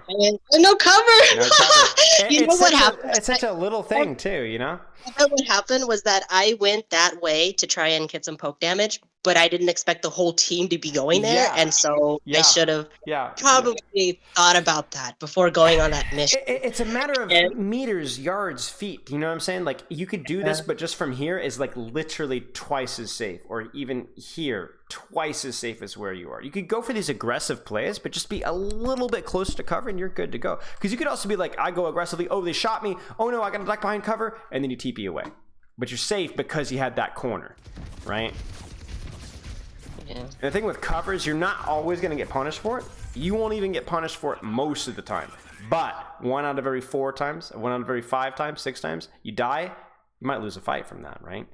No cover! No cover. You know what happened? It's such a little thing too, you know? What happened was that I went that way to try and get some poke damage, but I didn't expect the whole team to be going there, and so I should have probably thought about that before going on that mission. It's a matter of meters, yards, feet. You know what I'm saying? Like, you could do this, but just from here is like literally twice as safe, or even here, twice as safe as where you are. You could go for these aggressive plays, but just be a little bit closer to cover, and you're good to go. Because you could also be like, I go aggressively, oh, they shot me, oh no, I got to duck behind cover, and then you TP away. But you're safe because you had that corner, right? Yeah. And the thing with covers, you're not always going to get punished for it. You won't even get punished for it most of the time. But 1 out of every 4 times, 1 out of every 5 times, 6 times, you die, you might lose a fight from that, right?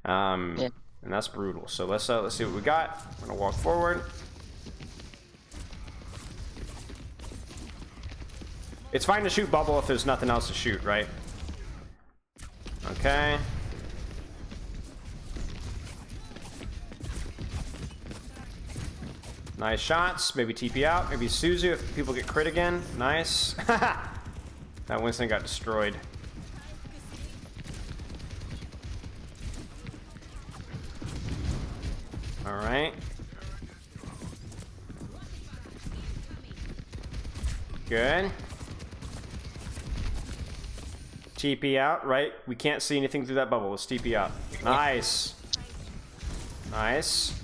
And that's brutal. So let's see what we got. I'm going to walk forward. It's fine to shoot bubble if there's nothing else to shoot, right? Okay. Nice shots. Maybe TP out. Maybe Suzu if people get crit again. Nice. That Winston got destroyed. All right. Good. TP out, right? We can't see anything through that bubble. Let's TP out. Nice. Nice.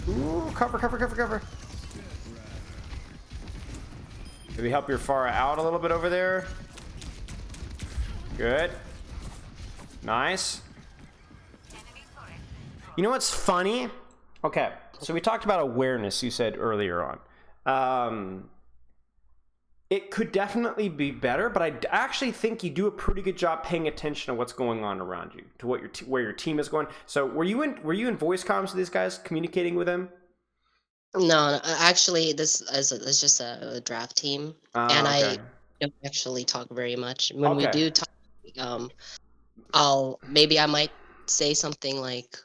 Ooh, cover. Maybe help your Pharah out a little bit over there. Good. Nice. You know what's funny? Okay, so we talked about awareness, you said earlier on. It could definitely be better, but I actually think you do a pretty good job paying attention to what's going on around you, to what where your team is going. So were you in voice comms with these guys, communicating with them? No, actually, this is just a draft team, and okay. I don't actually talk very much. When we do talk, I might say something like,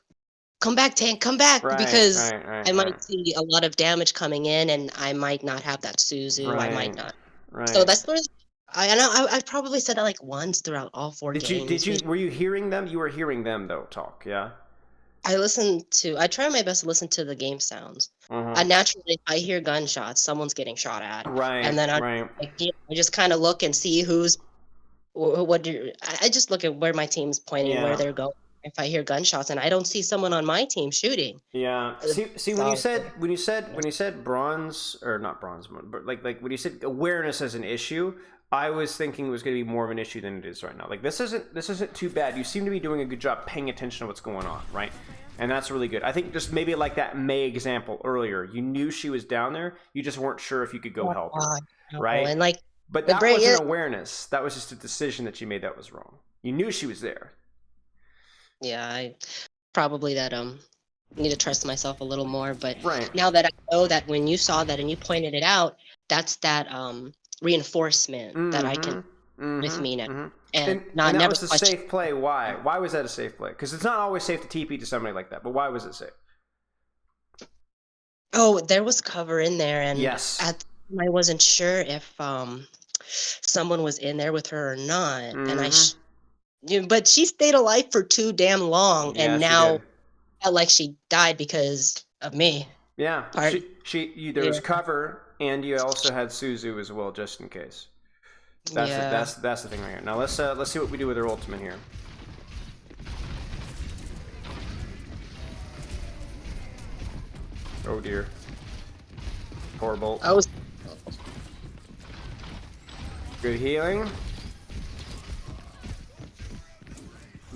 "Come back, tank, come back," because I might see a lot of damage coming in, and I might not have that Suzu. I might not. Right. So that's sort of, I know I probably said that like once throughout all 4 games. Were you hearing them? You were hearing them though talk, yeah? I try my best to listen to the game sounds. I naturally, if I hear gunshots, someone's getting shot at. Right. And then I just kind of look and see I just look at where my team's pointing, where they're going. If I hear gunshots and I don't see someone on my team shooting. Yeah. See when you said bronze, or not bronze, but like when you said awareness as an issue, I was thinking it was going to be more of an issue than it is right now. Like this isn't too bad. You seem to be doing a good job paying attention to what's going on, right? And that's really good. I think just maybe like that May example earlier, you knew she was down there, you just weren't sure if you could go help her, right? And like, but that wasn't awareness. That was just a decision that you made that was wrong. You knew she was there. Yeah, I probably need to trust myself a little more. But now that I know that when you saw that and you pointed it out, that's that reinforcement that I can with me now. And that was a safe play. Why? Why was that a safe play? Because it's not always safe to TP to somebody like that. But why was it safe? Oh, there was cover in there, and yes, I wasn't sure if someone was in there with her or not, and but she stayed alive for too damn long, and now felt like she died because of me. Yeah, there was cover, and you also had Suzu as well, just in case. That's the thing right here. Now let's see what we do with her ultimate here. Oh dear. Poor bolt. Good healing.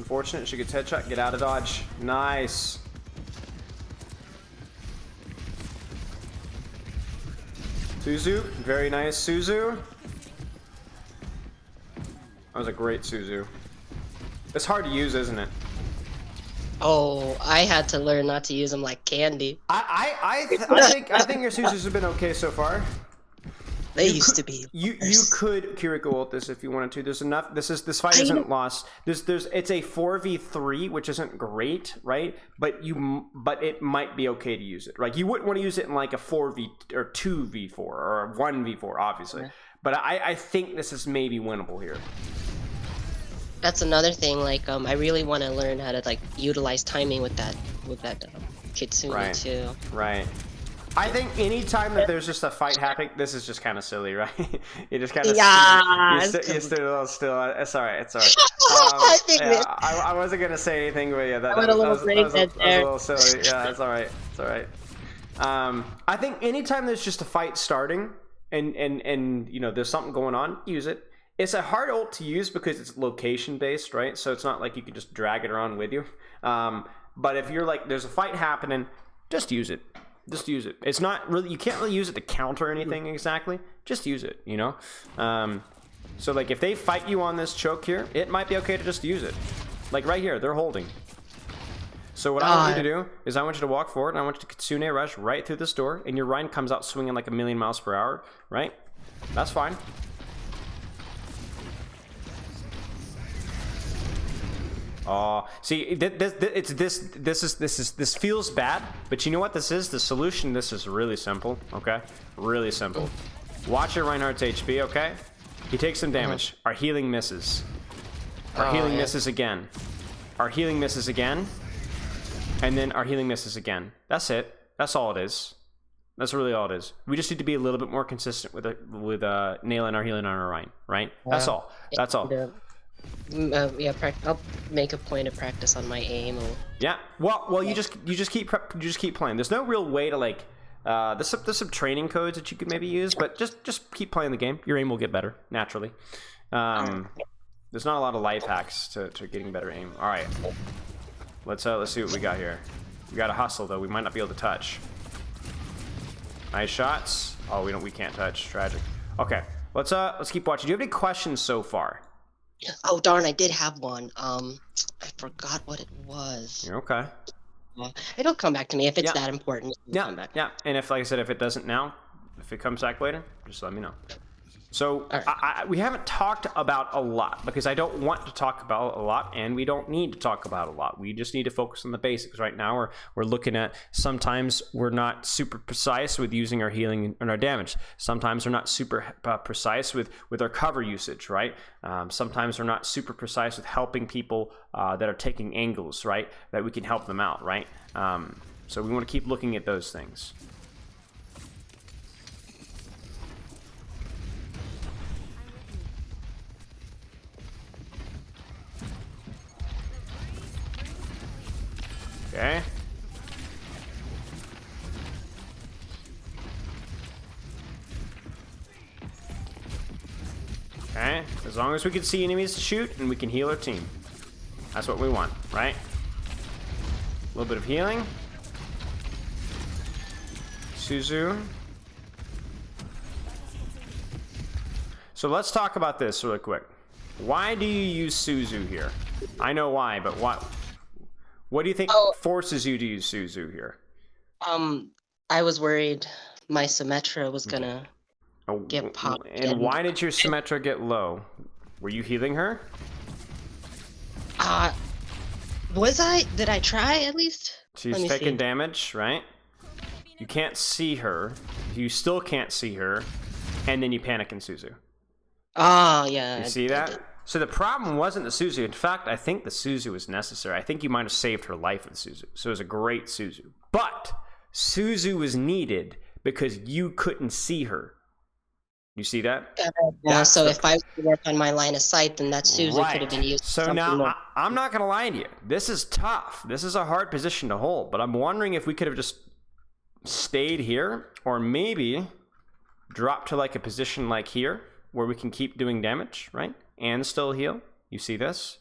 unfortunate. She gets headshot. Get out of dodge. Nice. Suzu. Very nice, Suzu. That was a great Suzu. It's hard to use, isn't it? Oh, I had to learn not to use them like candy. I think your Suzus have been okay so far. They used to be. You could Kiriko ult this if you wanted to. There's enough. This fight isn't lost. It's a 4v3, which isn't great, right? But it might be okay to use it. Like you wouldn't want to use it in like a 4v or 2v4 or 1v4, obviously. Okay. But I think this is maybe winnable here. That's another thing. Like I really want to learn how to like utilize timing with that Kitsune too. Right. I think anytime that there's just a fight happening, this is just kind of silly, right? You just kind of you stood a little still. It's all right. It's all right. I wasn't gonna say anything, but yeah, that was a little silly. Yeah, it's all right. It's all right. I think anytime there's just a fight starting and you know there's something going on, use it. It's a hard ult to use because it's location based, right? So it's not like you can just drag it around with you. But if you're like, there's a fight happening, just use it. Just use it. It's not really, you can't really use it to counter anything exactly. Just use it, you know? So like if they fight you on this choke here, it might be okay to just use it. Like right here, they're holding. So what I want you to do is I want you to walk forward and I want you to Kitsune rush right through this door and your Rhine comes out swinging like 1,000,000 miles per hour, right? That's fine. Oh, see, this feels bad, but you know what this is? The solution to this is really simple, okay? Really simple. Watch your Reinhardt's HP, okay? He takes some damage. Our healing misses. Our healing misses again. Our healing misses again. And then our healing misses again. That's it. That's all it is. That's really all it is. We just need to be a little bit more consistent with nailing our healing on our Rhine, right? That's all. That's all. Yeah, I'll make a point of practice on my aim. Yeah, well, you just keep playing. There's no real way to like. There's some training codes that you could maybe use, but just keep playing the game. Your aim will get better naturally. There's not a lot of life hacks to getting better aim. All right, let's see what we got here. We got to hustle though. We might not be able to touch. Nice shots. Oh, we can't touch. Tragic. Okay, let's keep watching. Do you have any questions so far? Oh darn, I did have one. I forgot what it was. You're okay. It'll come back to me if it's that important. Yeah, and if, like I said, if it doesn't now, if it comes back later, just let me know. So we haven't talked about a lot because I don't want to talk about a lot, and we don't need to talk about a lot. We just need to focus on the basics right now. We're looking at sometimes we're not super precise with using our healing and our damage. Sometimes we're not super precise with our cover usage, right? Sometimes we're not super precise with helping people that are taking angles, right? That we can help them out, right? So we want to keep looking at those things. Okay. Okay. As long as we can see enemies to shoot and we can heal our team. That's what we want, right? A little bit of healing. Suzu. So let's talk about this really quick. Why do you use Suzu here? I know why, but what do you think forces you to use Suzu here? I was worried my Symmetra was gonna get popped. And why did your Symmetra get low? Were you healing her? Was I? Did I try at least? She's taking damage, right? You can't see her. You still can't see her. And then you panic in Suzu. Oh, yeah. You see that? So the problem wasn't the Suzu. In fact, I think the Suzu was necessary. I think you might have saved her life with Suzu. So it was a great Suzu. But Suzu was needed because you couldn't see her. You see that? Yeah, so if I work on my line of sight, then that Suzu could have been used. So now, I'm not going to lie to you. This is tough. This is a hard position to hold. But I'm wondering if we could have just stayed here or maybe dropped to like a position like here where we can keep doing damage, right? And still heal. You see this?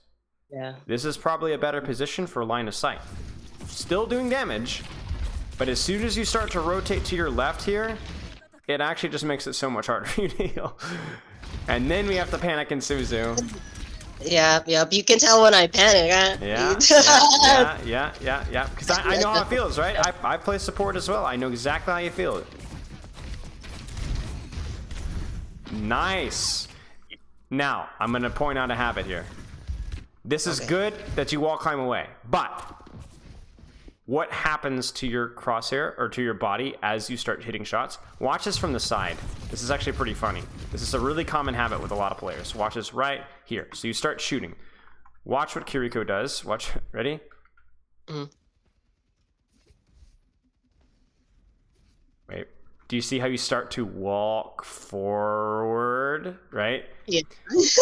Yeah. This is probably a better position for line of sight. Still doing damage, but as soon as you start to rotate to your left here, it actually just makes it so much harder for you to heal. And then we have to panic in Suzu. Yeah, yep. You can tell when I panic. Huh? Yeah. Because I know how it feels, right? I play support as well. I know exactly how you feel it. Nice. Now, I'm going to point out a habit here. This is good that you wall climb away, but what happens to your crosshair or to your body as you start hitting shots? Watch this from the side. This is actually pretty funny. This is a really common habit with a lot of players. Watch this right here. So you start shooting. Watch what Kiriko does. Watch. Ready? Wait. Do you see how you start to walk forward, right? Yeah. This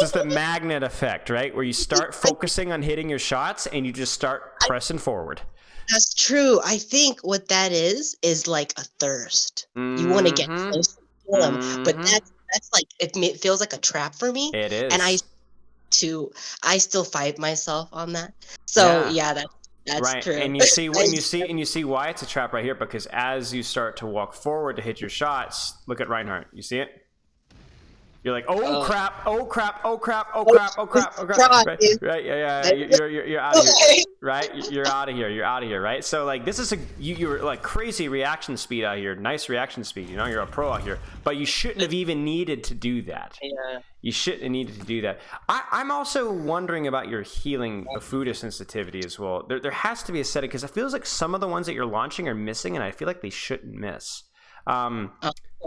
is the magnet effect, right? Where you start focusing on hitting your shots and you just start pressing forward. That's true. I think what that is like a thirst. You want to get close to them, but that's like it feels like a trap for me. It is, and I still fight myself on that. So yeah that's right. true. And you see why it's a trap right here, because as you start to walk forward to hit your shots, look at Reinhardt. You see it? You're like, crap, oh crap. Right, yeah. You're out of here, right? You're out of here, right? So like, this is you're like crazy reaction speed out here, nice reaction speed. You know, you're a pro out here, but you shouldn't have even needed to do that. Yeah. You shouldn't have needed to do that. I'm also wondering about your healing Ofuda sensitivity as well. There has to be a setting, because it feels like some of the ones that you're launching are missing, and I feel like they shouldn't miss.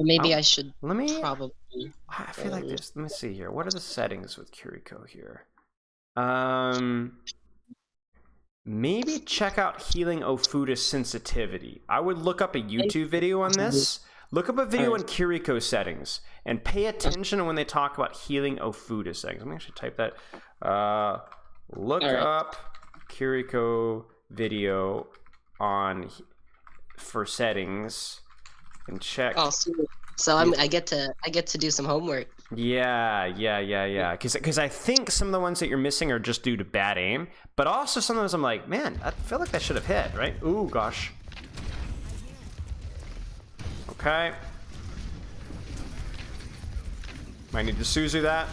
Maybe I should. Probably. I feel like this. Let me see here. What are the settings with Kiriko here? Maybe check out healing Ofuda sensitivity. I would look up a YouTube video on this. Look up a video on Kiriko settings and pay attention when they talk about healing Ofuda settings. Let me actually type that. Look up Kiriko video for settings and check. Oh, so I get to do some homework. Yeah. Because I think some of the ones that you're missing are just due to bad aim, but also some of those I'm like, man, I feel like that should have hit, right? Ooh, gosh. Okay. Might need to Suzu that.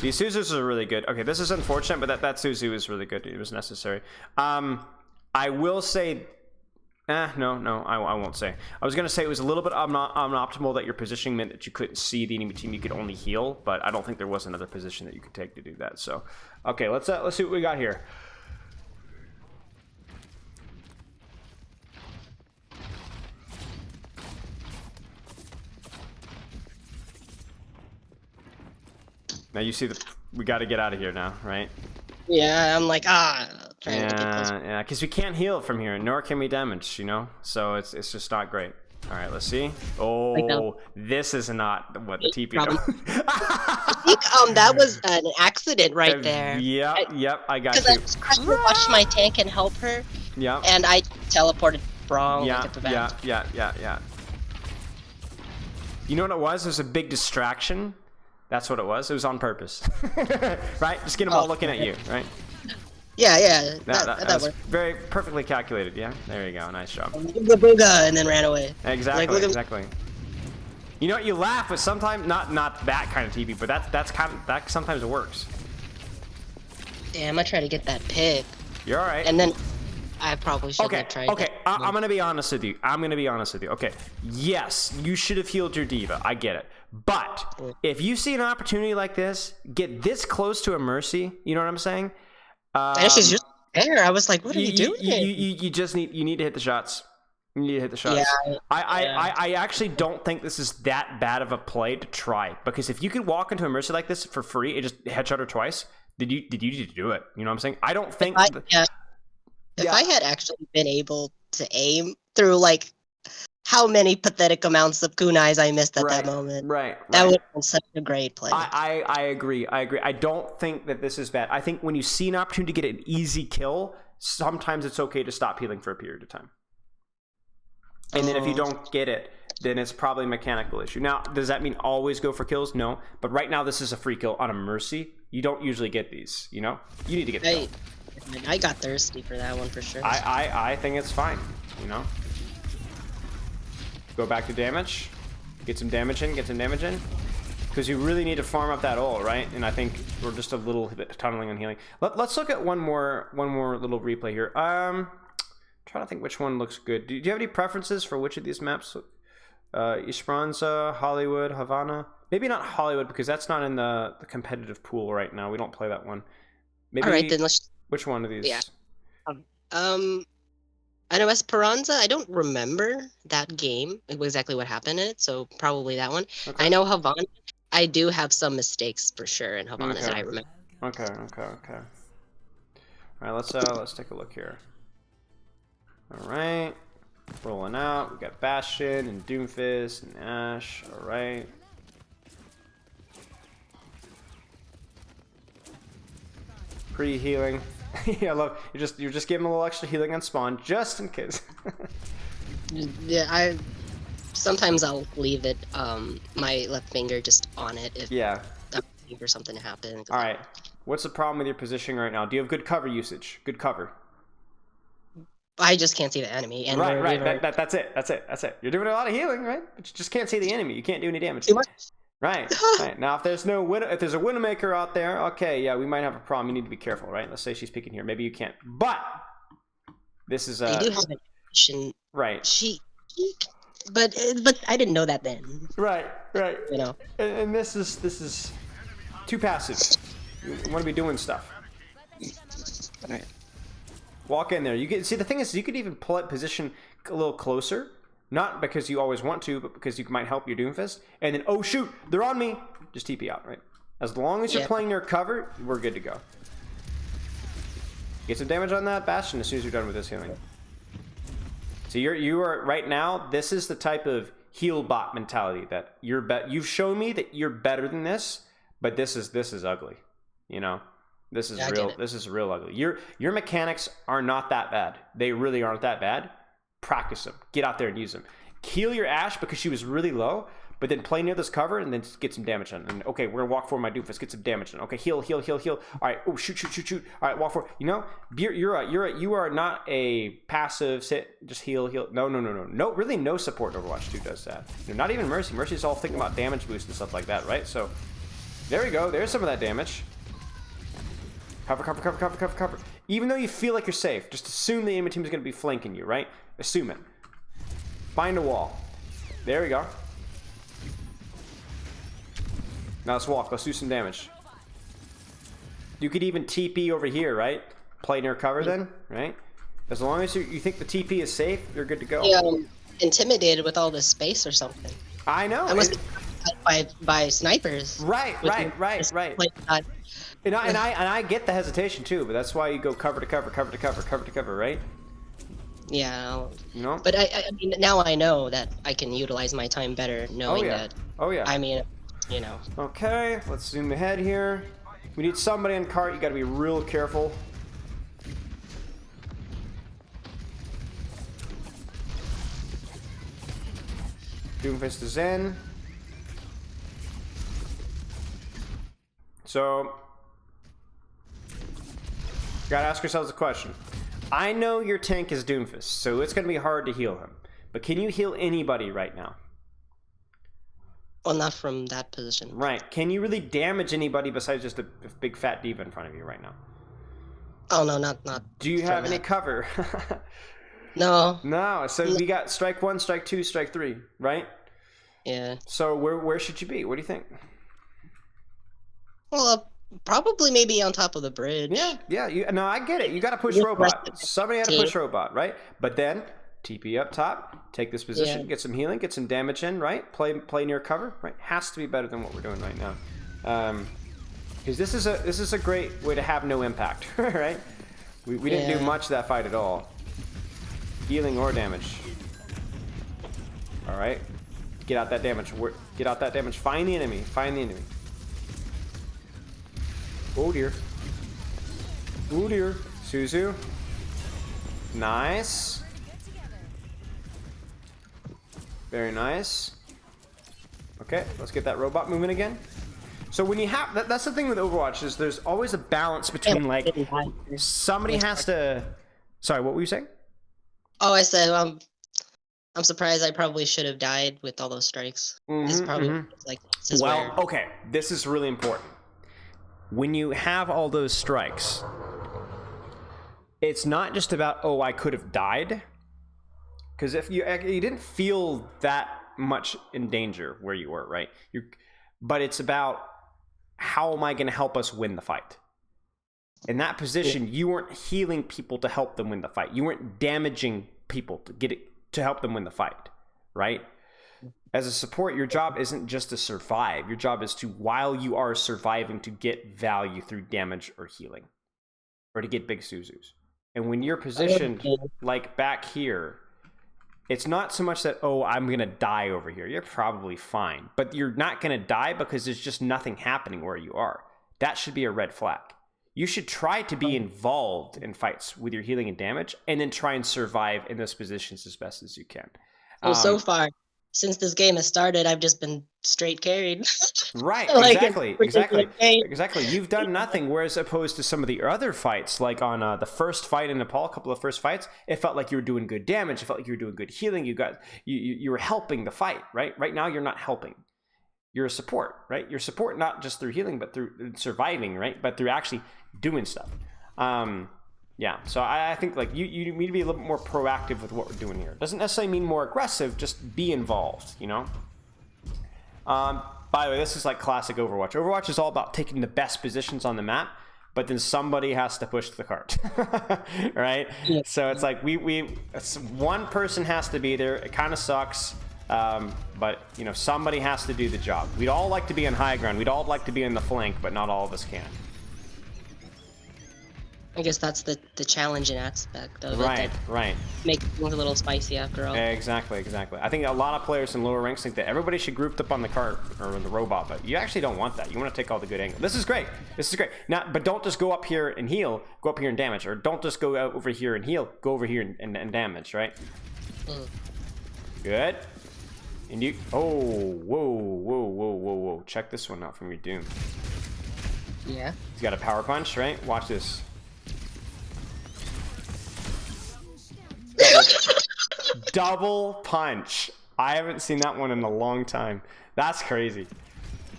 These Suzus are really good. Okay, this is unfortunate, but that Suzu is really good. It was necessary. I will say... No, I won't say. I was going to say it was a little bit unoptimal that your positioning meant that you couldn't see the enemy team. You could only heal, but I don't think there was another position that you could take to do that. So, okay, let's see what we got here. Now you see we got to get out of here now, right? Yeah, I'm like, trying to get closer. Yeah, because we can't heal from here, nor can we damage, you know? So it's just not great. All right, let's see. Oh, this is not what the TP does. I think that was an accident right there. Yep, I got you. Because I was trying to watch my tank and help her. Yeah. And I teleported wrong. Yeah. You know what it was? It was a big distraction. That's what it was. It was on purpose. Right? Just get them all looking at you, right? Yeah. That was very perfectly calculated. Yeah, there you go. Nice job. Booga booga, and then ran away. Exactly. Exactly. You know what? You laugh, but sometimes not that kind of TV, but that sometimes works. Damn, I try to get that pick. You're all right. And then I probably should have tried. Okay. I'm gonna be honest with you. Okay. Yes, you should have healed your diva. I get it. But if you see an opportunity like this, get this close to a Mercy. You know what I'm saying? And she's just there. I was like, "What are you doing?" You just need to hit the shots. You need to hit the shots. Yeah, I actually don't think this is that bad of a play to try, because if you could walk into a Mercy like this for free and just headshot her twice, did you need to do it? You know what I'm saying? I don't think. If I had actually been able to aim through, like, how many pathetic amounts of kunais I missed at that moment. Right. That would have been such a great play. I agree. I don't think that this is bad. I think when you see an opportunity to get an easy kill, sometimes it's okay to stop healing for a period of time. And then if you don't get it, then it's probably a mechanical issue. Now, does that mean always go for kills? No. But right now, this is a free kill on a Mercy. You don't usually get these, you know? You need to get the kill. I got thirsty for that one for sure. I think it's fine, you know? Go back to damage. Get some damage in, get some damage in. Because you really need to farm up that ult, right? And I think we're just a little bit tunneling on healing. Let's look at one more little replay here. Trying to think which one looks good. Do you have any preferences for which of these maps? Esperanza, Hollywood, Havana. Maybe not Hollywood because that's not in the competitive pool right now. We don't play that one. Maybe. All right, then let's. Which one of these? Yeah. I know Esperanza. I don't remember that game exactly what happened in it, so probably that one. Okay. I know Havana. I do have some mistakes for sure in Havana that I remember. Okay. All right, let's take a look here. All right, rolling out. We got Bastion and Doomfist and Ashe. All right. Pre-healing. Yeah, I love you're just giving a little extra healing on spawn just in case. Yeah, sometimes I'll leave it my left finger just on it if I'm waiting for something to happen. All right. What's the problem with your positioning right now? Do you have good cover usage? Good cover. I just can't see the enemy. And right. That's it. You're doing a lot of healing, right? But you just can't see the enemy. You can't do any damage. Too much. Right. Now, if there's a Widowmaker out there, okay, yeah, we might have a problem. You need to be careful, right? Let's say she's peeking here. Maybe you can't. But this is I do have an option. Right. But I didn't know that then. Right. You know. And this is too passive. You want to be doing stuff. All right. Walk in there. You get see the thing is you could even pull it position a little closer. Not because you always want to, but because you might help your Doomfist. And then, oh shoot, they're on me. Just TP out, right? As long as you're playing near cover, we're good to go. Get some damage on that Bastion as soon as you're done with this healing. So you are right now. This is the type of heal bot mentality that you've shown me that you're better than this, but this is ugly. You know, this is real. This is real ugly. Your mechanics are not that bad. They really aren't that bad. Practice them. Get out there and use them. Heal your Ashe because she was really low, but then play near this cover and then get some damage on. And okay, we're gonna walk forward my Doomfist, get some damage on. Okay, heal. All right, oh shoot. All right, walk forward. You know, you are not a passive sit. Just heal. No. Really, no support in Overwatch 2 does that. Not even Mercy. Mercy's all thinking about damage boost and stuff like that, right? So there we go. There's some of that damage. Cover. Even though you feel like you're safe, just assume the enemy team is going to be flanking you, right? Assume it. Find a wall. There we go. Now let's walk. Let's do some damage. You could even TP over here, right? Play near cover then, right? As long as you think the TP is safe, you're good to go. Yeah, intimidated with all this space or something. I know. I must by snipers. Right. And I get the hesitation too, but that's why you go cover to cover, right? Yeah. You know? But I mean, now I know that I can utilize my time better knowing that. Oh yeah. I mean, you know. Okay, let's zoom ahead here. We need somebody on cart. You got to be real careful. Doomfist is in. So, gotta ask yourselves a question. I know your tank is Doomfist, so it's gonna be hard to heal him. But can you heal anybody right now? Well, not from that position. Right. Can you really damage anybody besides just a big fat diva in front of you right now? Oh no, not. Do you have any cover? No. No. So we got strike 1, strike 2, strike 3, right? Yeah. So where should you be? What do you think? Well, probably maybe on top of the bridge. Yeah. No, I get it. You got to push robot. Somebody had to push robot, right? But then TP up top, take this position, get some healing, get some damage in, right? Play near cover, right? Has to be better than what we're doing right now, because this is a great way to have no impact, right? We didn't do much that fight at all, healing or damage. All right, get out that damage. Get out that damage. Find the enemy. Oh dear. Suzu. Very nice. Okay, let's get that robot moving again. So when you have that's the thing with Overwatch is there's always a balance between like somebody has to. Sorry, what were you saying? Oh, I said I'm surprised. I probably should have died with all those strikes. It's probably like this is well, weird. okay, this is really important. When you have all those strikes, it's not just about I could have died, because if you didn't feel that much in danger where you were, right? But it's about how am I going to help us win the fight? In that position, you weren't healing people to help them win the fight. You weren't damaging people to help them win the fight, right? As a support, your job isn't just to survive. Your job is to, while you are surviving, to get value through damage or healing, or to get big Suzus. And when you're positioned like back here, it's not so much that, I'm going to die over here. You're probably fine. But you're not going to die because there's just nothing happening where you are. That should be a red flag. You should try to be involved in fights with your healing and damage, and then try and survive in those positions as best as you can. Well, so far, since this game has started, I've just been straight carried. Right, like exactly. You've done nothing, whereas opposed to some of the other fights, like on the first fight in Nepal, a couple of first fights, it felt like you were doing good damage. It felt like you were doing good healing. You were helping the fight, right? Right now, you're not helping. You're a support, right? You're support not just through healing, but through surviving, right? But through actually doing stuff. Yeah, so I think like you need to be a little bit more proactive with what we're doing here. It doesn't necessarily mean more aggressive, just be involved, you know? By the way, this is like classic Overwatch. Overwatch is all about taking the best positions on the map, but then somebody has to push the cart, right? Yeah. So it's like one person has to be there. It kind of sucks, but you know, somebody has to do the job. We'd all like to be on high ground. We'd all like to be in the flank, but not all of us can. I guess that's the challenging aspect of it. Right. Make things a little spicy after all. Exactly. I think a lot of players in lower ranks think that everybody should group up on the cart or the robot, but you actually don't want that. You want to take all the good angles. This is great. Now, but don't just go up here and heal. Go up here and damage, or don't just go out over here and heal. Go over here and damage, right? Good. And you. Oh, whoa! Check this one out from your Doom. Yeah. He's got a power punch, right? Watch this. Double punch. I haven't seen that one in a long time. That's crazy.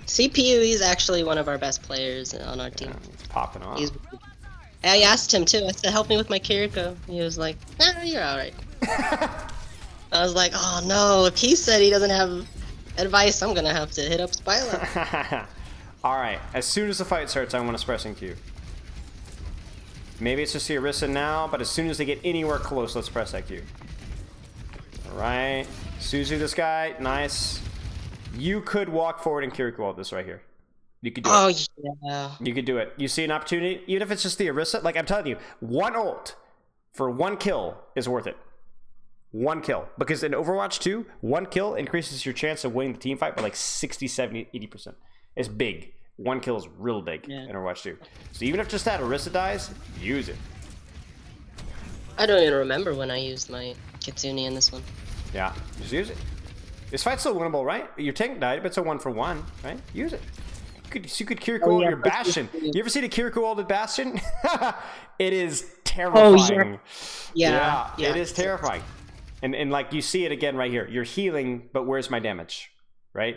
CPU, he's actually one of our best players on our team. Yeah, he's popping off. I asked him too. I said, help me with my Kiriko. He was like, nah, you're alright. I was like, oh no, if he said he doesn't have advice, I'm gonna have to hit up Spyla. Alright, as soon as the fight starts, I want to pressing Q. Maybe it's just the Orisa now, but as soon as they get anywhere close, let's press that Q. Alright. Suzu this guy. Nice. You could walk forward and Kiriko ult this right here. You could do it. Yeah. You could do it. You see an opportunity, even if it's just the Orisa, like I'm telling you, one ult for one kill is worth it. One kill. Because in Overwatch 2, one kill increases your chance of winning the team fight by like 60, 70, 80%. It's big. One kill is real big in Overwatch 2. So even if just that Orisa dies, use it. I don't even remember when I used my Kitsune in this one. Yeah, just use it. This fight's still winnable, right? Your tank died, but it's a 1-for-1, right? Use it. You could Kiriko ult your Bastion. You ever see the Kiriko ulted Bastion? It is terrifying. Yeah, it is terrifying. And like you see it again right here. You're healing, but where's my damage, right?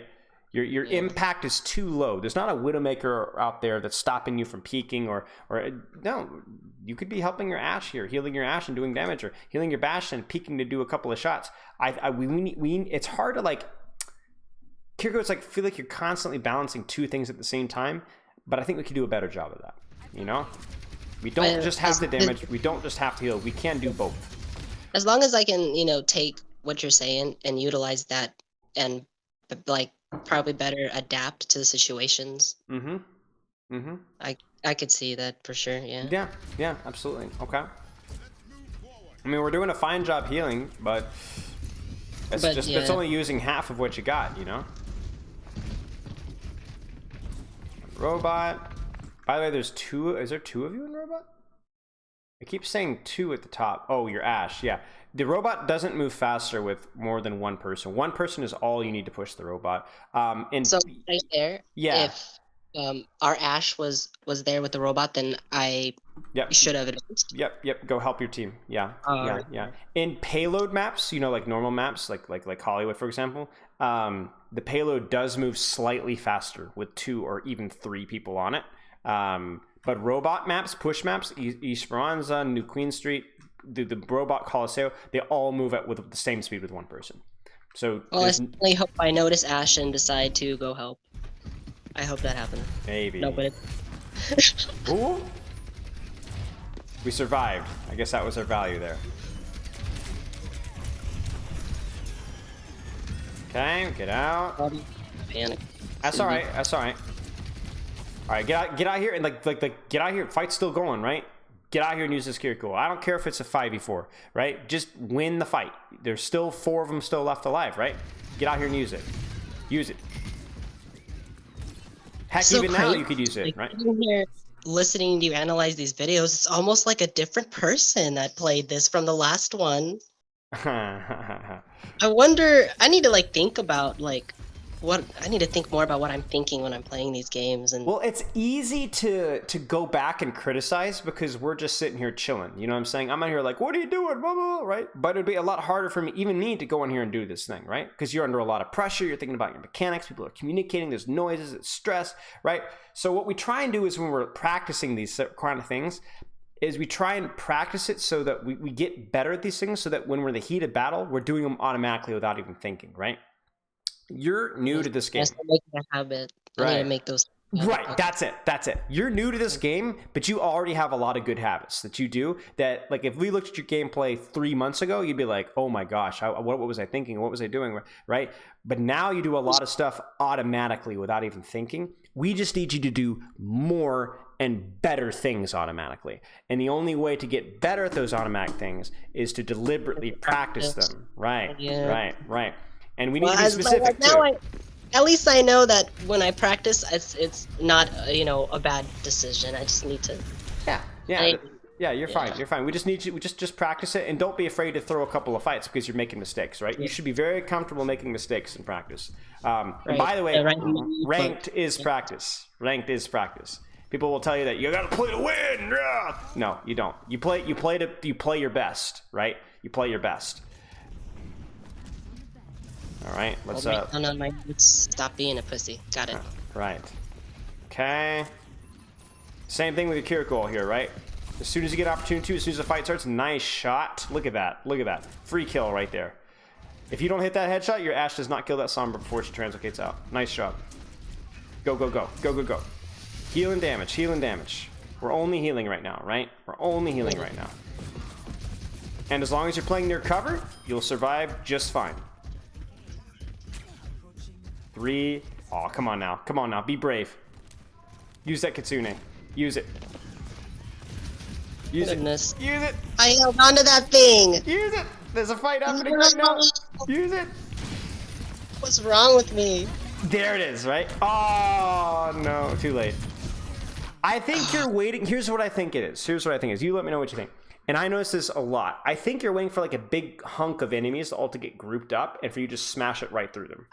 Your impact is too low. There's not a Widowmaker out there that's stopping you from peeking or no. You could be helping your Ashe here, healing your Ashe and doing damage, or healing your Bastion and peeking to do a couple of shots. It's hard to like Kiriko. It's like feel like you're constantly balancing two things at the same time. But I think we could do a better job of that. You know, we don't just have the damage. We don't just have to heal. We can do both. As long as I can, take what you're saying and utilize that, and like probably better adapt to the situations. I could see that for sure. Yeah, absolutely. Okay. I mean, we're doing a fine job healing, but it's only using half of what you got, you know. Robot. By the way, there's two. Is there two of you in Robot? I keep saying 2 at the top. Oh, you're Ash. Yeah. The robot doesn't move faster with more than one person. One person is all you need to push the robot. And so right there, yeah. If our Ash was there with the robot, then I should have advanced. Yep. Go help your team. Yeah. In payload maps, like normal maps, like Hollywood, for example, the payload does move slightly faster with 2 or even 3 people on it. But robot maps, push maps, Esperanza, New Queen Street, the robot Coliseo, they all move at with the same speed with one person. So I certainly hope I notice Ash and decide to go help. I hope that happens. Maybe. No, but Ooh. We survived. I guess that was our value there. Okay, get out. Panic. That's all right. All right, get out here and get out here. Fight's still going, right? Get out here and use this Kiriko. I don't care if it's a 5v4, right? Just win the fight. There's still 4 of them still left alive, right? Get out here and use it. Use it. Heck, so even now you could use it, right? Here, listening to you analyze these videos, it's almost like a different person that played this from the last one. I wonder. I need to think about I need to think more about what I'm thinking when I'm playing these games. And well, it's easy to go back and criticize because we're just sitting here chilling. You know what I'm saying? I'm out here what are you doing? Blah, blah, blah, right? But it'd be a lot harder for me to go in here and do this thing, right? Because you're under a lot of pressure. You're thinking about your mechanics. People are communicating. There's noises. It's stress, right? So what we try and do is when we're practicing these kind of things is we try and practice it so that we get better at these things so that when we're in the heat of battle, we're doing them automatically without even thinking, right? You're new to this game. I'm making a habit. I need to make those. Right, that's it. You're new to this game, but you already have a lot of good habits that you do that, if we looked at your gameplay 3 months ago, you'd be like, oh my gosh, what was I thinking? What was I doing? Right? But now you do a lot of stuff automatically without even thinking. We just need you to do more and better things automatically. And the only way to get better at those automatic things is to deliberately practice them. Right, right. And we need to be specific too. At least I know that when I practice, it's not a bad decision. I just need to. You're fine. You're fine. We just need you. We just practice it, and don't be afraid to throw a couple of fights because you're making mistakes, right? You should be very comfortable making mistakes in practice. And by the way, ranked is practice. Ranked is practice. People will tell you that you got to play to win. No, you don't. You play your best, right? You play your best. All right, let's stop being a pussy. Got it. Right. Okay. Same thing with the Kiriko here, right? As soon as you get opportunity to, as soon as the fight starts, nice shot. Look at that. Free kill right there. If you don't hit that headshot, your Ash does not kill that Sombra before she translocates out. Nice job. Go. Healing damage. We're only healing right now, right? And as long as you're playing near cover, you'll survive just fine. 3. Oh, come on now. Be brave. Use that Kitsune. Use it. Use it. I held onto that thing. Use it. There's a fight happening right now. Use it. What's wrong with me? There it is, right? Oh, no. Too late. I think you're waiting. Here's what I think it is. You let me know what you think. And I notice this a lot. I think you're waiting for a big hunk of enemies all to get grouped up and for you to smash it right through them.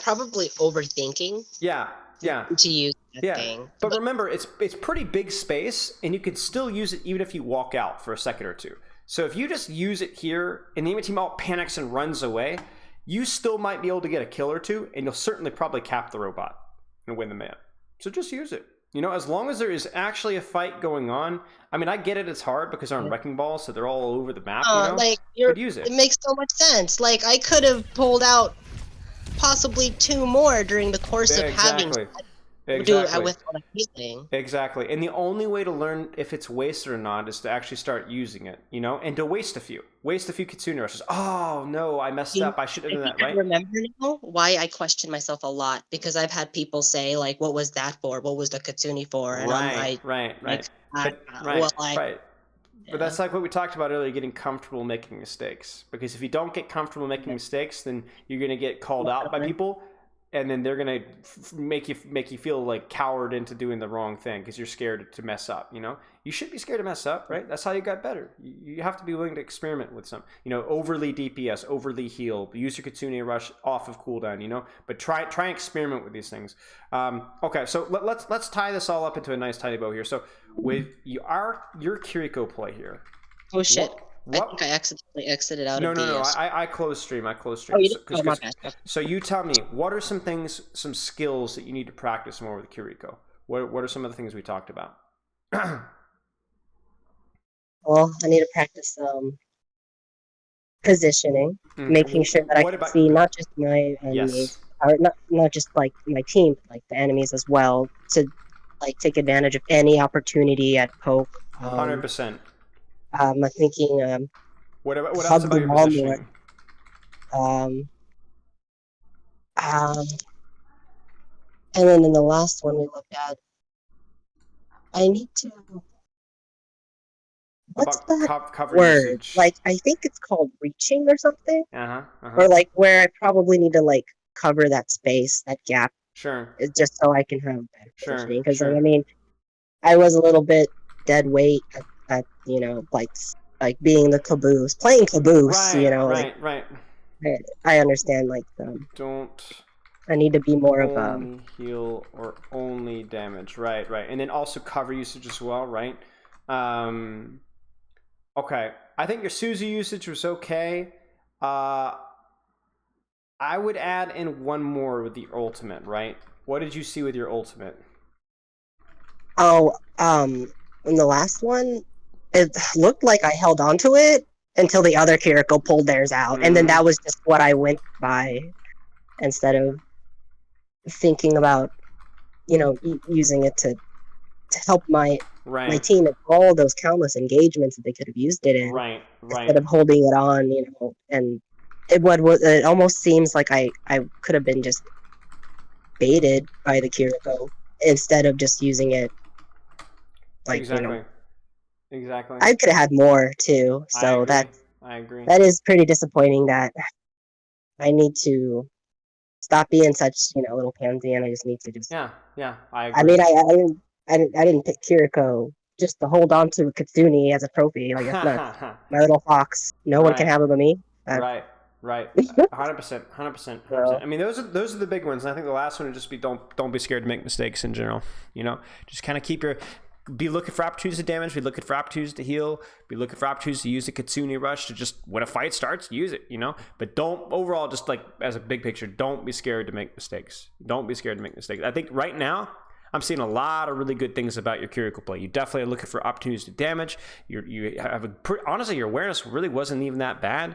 Probably overthinking. Yeah. To use that thing. But remember, it's pretty big space, and you can still use it even if you walk out for a second or two. So if you just use it here, and the enemy team all panics and runs away, you still might be able to get a kill or two, and you'll certainly probably cap the robot and win the map. So just use it. As long as there is actually a fight going on. I mean, I get it. It's hard because they're on wrecking balls, so they're all over the map. But use it. It makes so much sense. I could have pulled out possibly 2 more during the course of having do it with what I'm using. Exactly. And the only way to learn if it's wasted or not is to actually start using it, and to waste a few Kitsune rushes. Oh no, I messed up. I should have done that, right? I remember now why I question myself a lot, because I've had people say what was that for? What was the Kitsune for? And right. But that's what we talked about earlier, getting comfortable making mistakes. Because if you don't get comfortable making mistakes, then you're going to get called out by people. and then they're gonna make you feel like coward into doing the wrong thing because you're scared to mess up. You know, you should be scared to mess up, right? That's how you got better. You have to be willing to experiment with some, you know, overly DPS, overly heal, use your Kitsune Rush off of cooldown, you know, but try and experiment with these things. Okay, so let's tie this all up into a nice tidy bow here. So with your Kiriko play here. Oh shit. I think I accidentally exited out of the... No. I closed stream. Oh, you did? Oh, my bad. So you tell me, what are some things, some skills that you need to practice more with Kiriko? What are some of the things we talked about? Well, I need to practice positioning, making sure that I can see not just my enemies, or not just like my team, but like the enemies as well, to like take advantage of any opportunity at poke. 100%. I'm thinking. What else about your positioning? And then in the last one we looked at, I need to. What's that word? Usage. Like, I think it's called reaching or something. Or like where I probably need to like cover that space, that gap. Sure. Just so I can have better positioning. Because I mean, I was a little bit dead weight at you know, like being the caboose, playing caboose. Right, you know, right. I understand. Like, I need to be more of only heal or only damage. Right, and then also cover usage as well. Right. Okay, I think your Suzu usage was okay. I would add in one more with the ultimate, right? What did you see with your ultimate? Oh, in the last one, it looked like I held on to it until the other Kiriko pulled theirs out, and then that was just what I went by, instead of thinking about, you know, using it to help my team in all those countless engagements that they could have used it in. Right. Instead of holding it on, you know, and it almost seems like I could have been just baited by the Kiriko instead of just using it. Like, exactly. You know, exactly. I could have had more too. So I agree. That is pretty disappointing. That I need to stop being such, you know, little pansy, and I just need to just. Yeah. I agree. I mean, I didn't pick Kiriko just to hold on to Kitsune as a trophy. Like, it's not my little fox. No one can have it but me. Right. 100%. I mean, those are the big ones. And I think the last one would just be don't be scared to make mistakes in general. You know, just kind of be looking for opportunities to damage, be looking for opportunities to heal, be looking for opportunities to use the Kitsune Rush to just, when a fight starts, use it, you know? But don't, overall, just like as a big picture, don't be scared to make mistakes. Don't be scared to make mistakes. I think right now, I'm seeing a lot of really good things about your Kiriko play. You definitely are looking for opportunities to damage. You have honestly, your awareness really wasn't even that bad.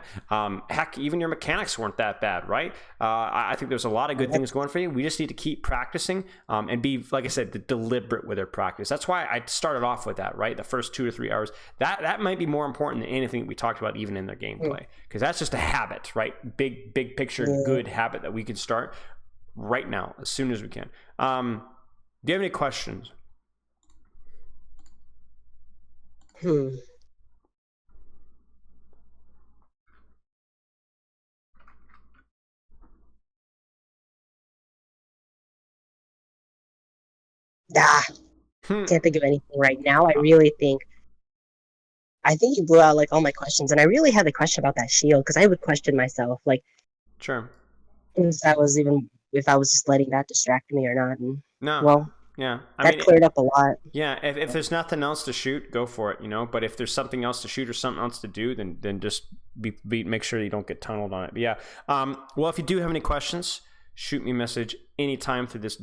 Heck, even your mechanics weren't that bad, right? I think there's a lot of good things going for you. We just need to keep practicing and be, like I said, deliberate with our practice. That's why I started off with that, right? The first 2 to 3 hours. That might be more important than anything we talked about, even in their gameplay, because that's just a habit, right? Big picture, good habit that we can start right now as soon as we can. Do you have any questions? Can't think of anything right now. I think you blew out like all my questions, and I really had a question about that shield, because I would question myself, like, sure, if I was just letting that distract me or not. And no, well, yeah, that cleared up a lot. Yeah, if there's nothing else to shoot, go for it, you know. But if there's something else to shoot or something else to do, then just make sure you don't get tunneled on it. But yeah, well, if you do have any questions, shoot me a message anytime through this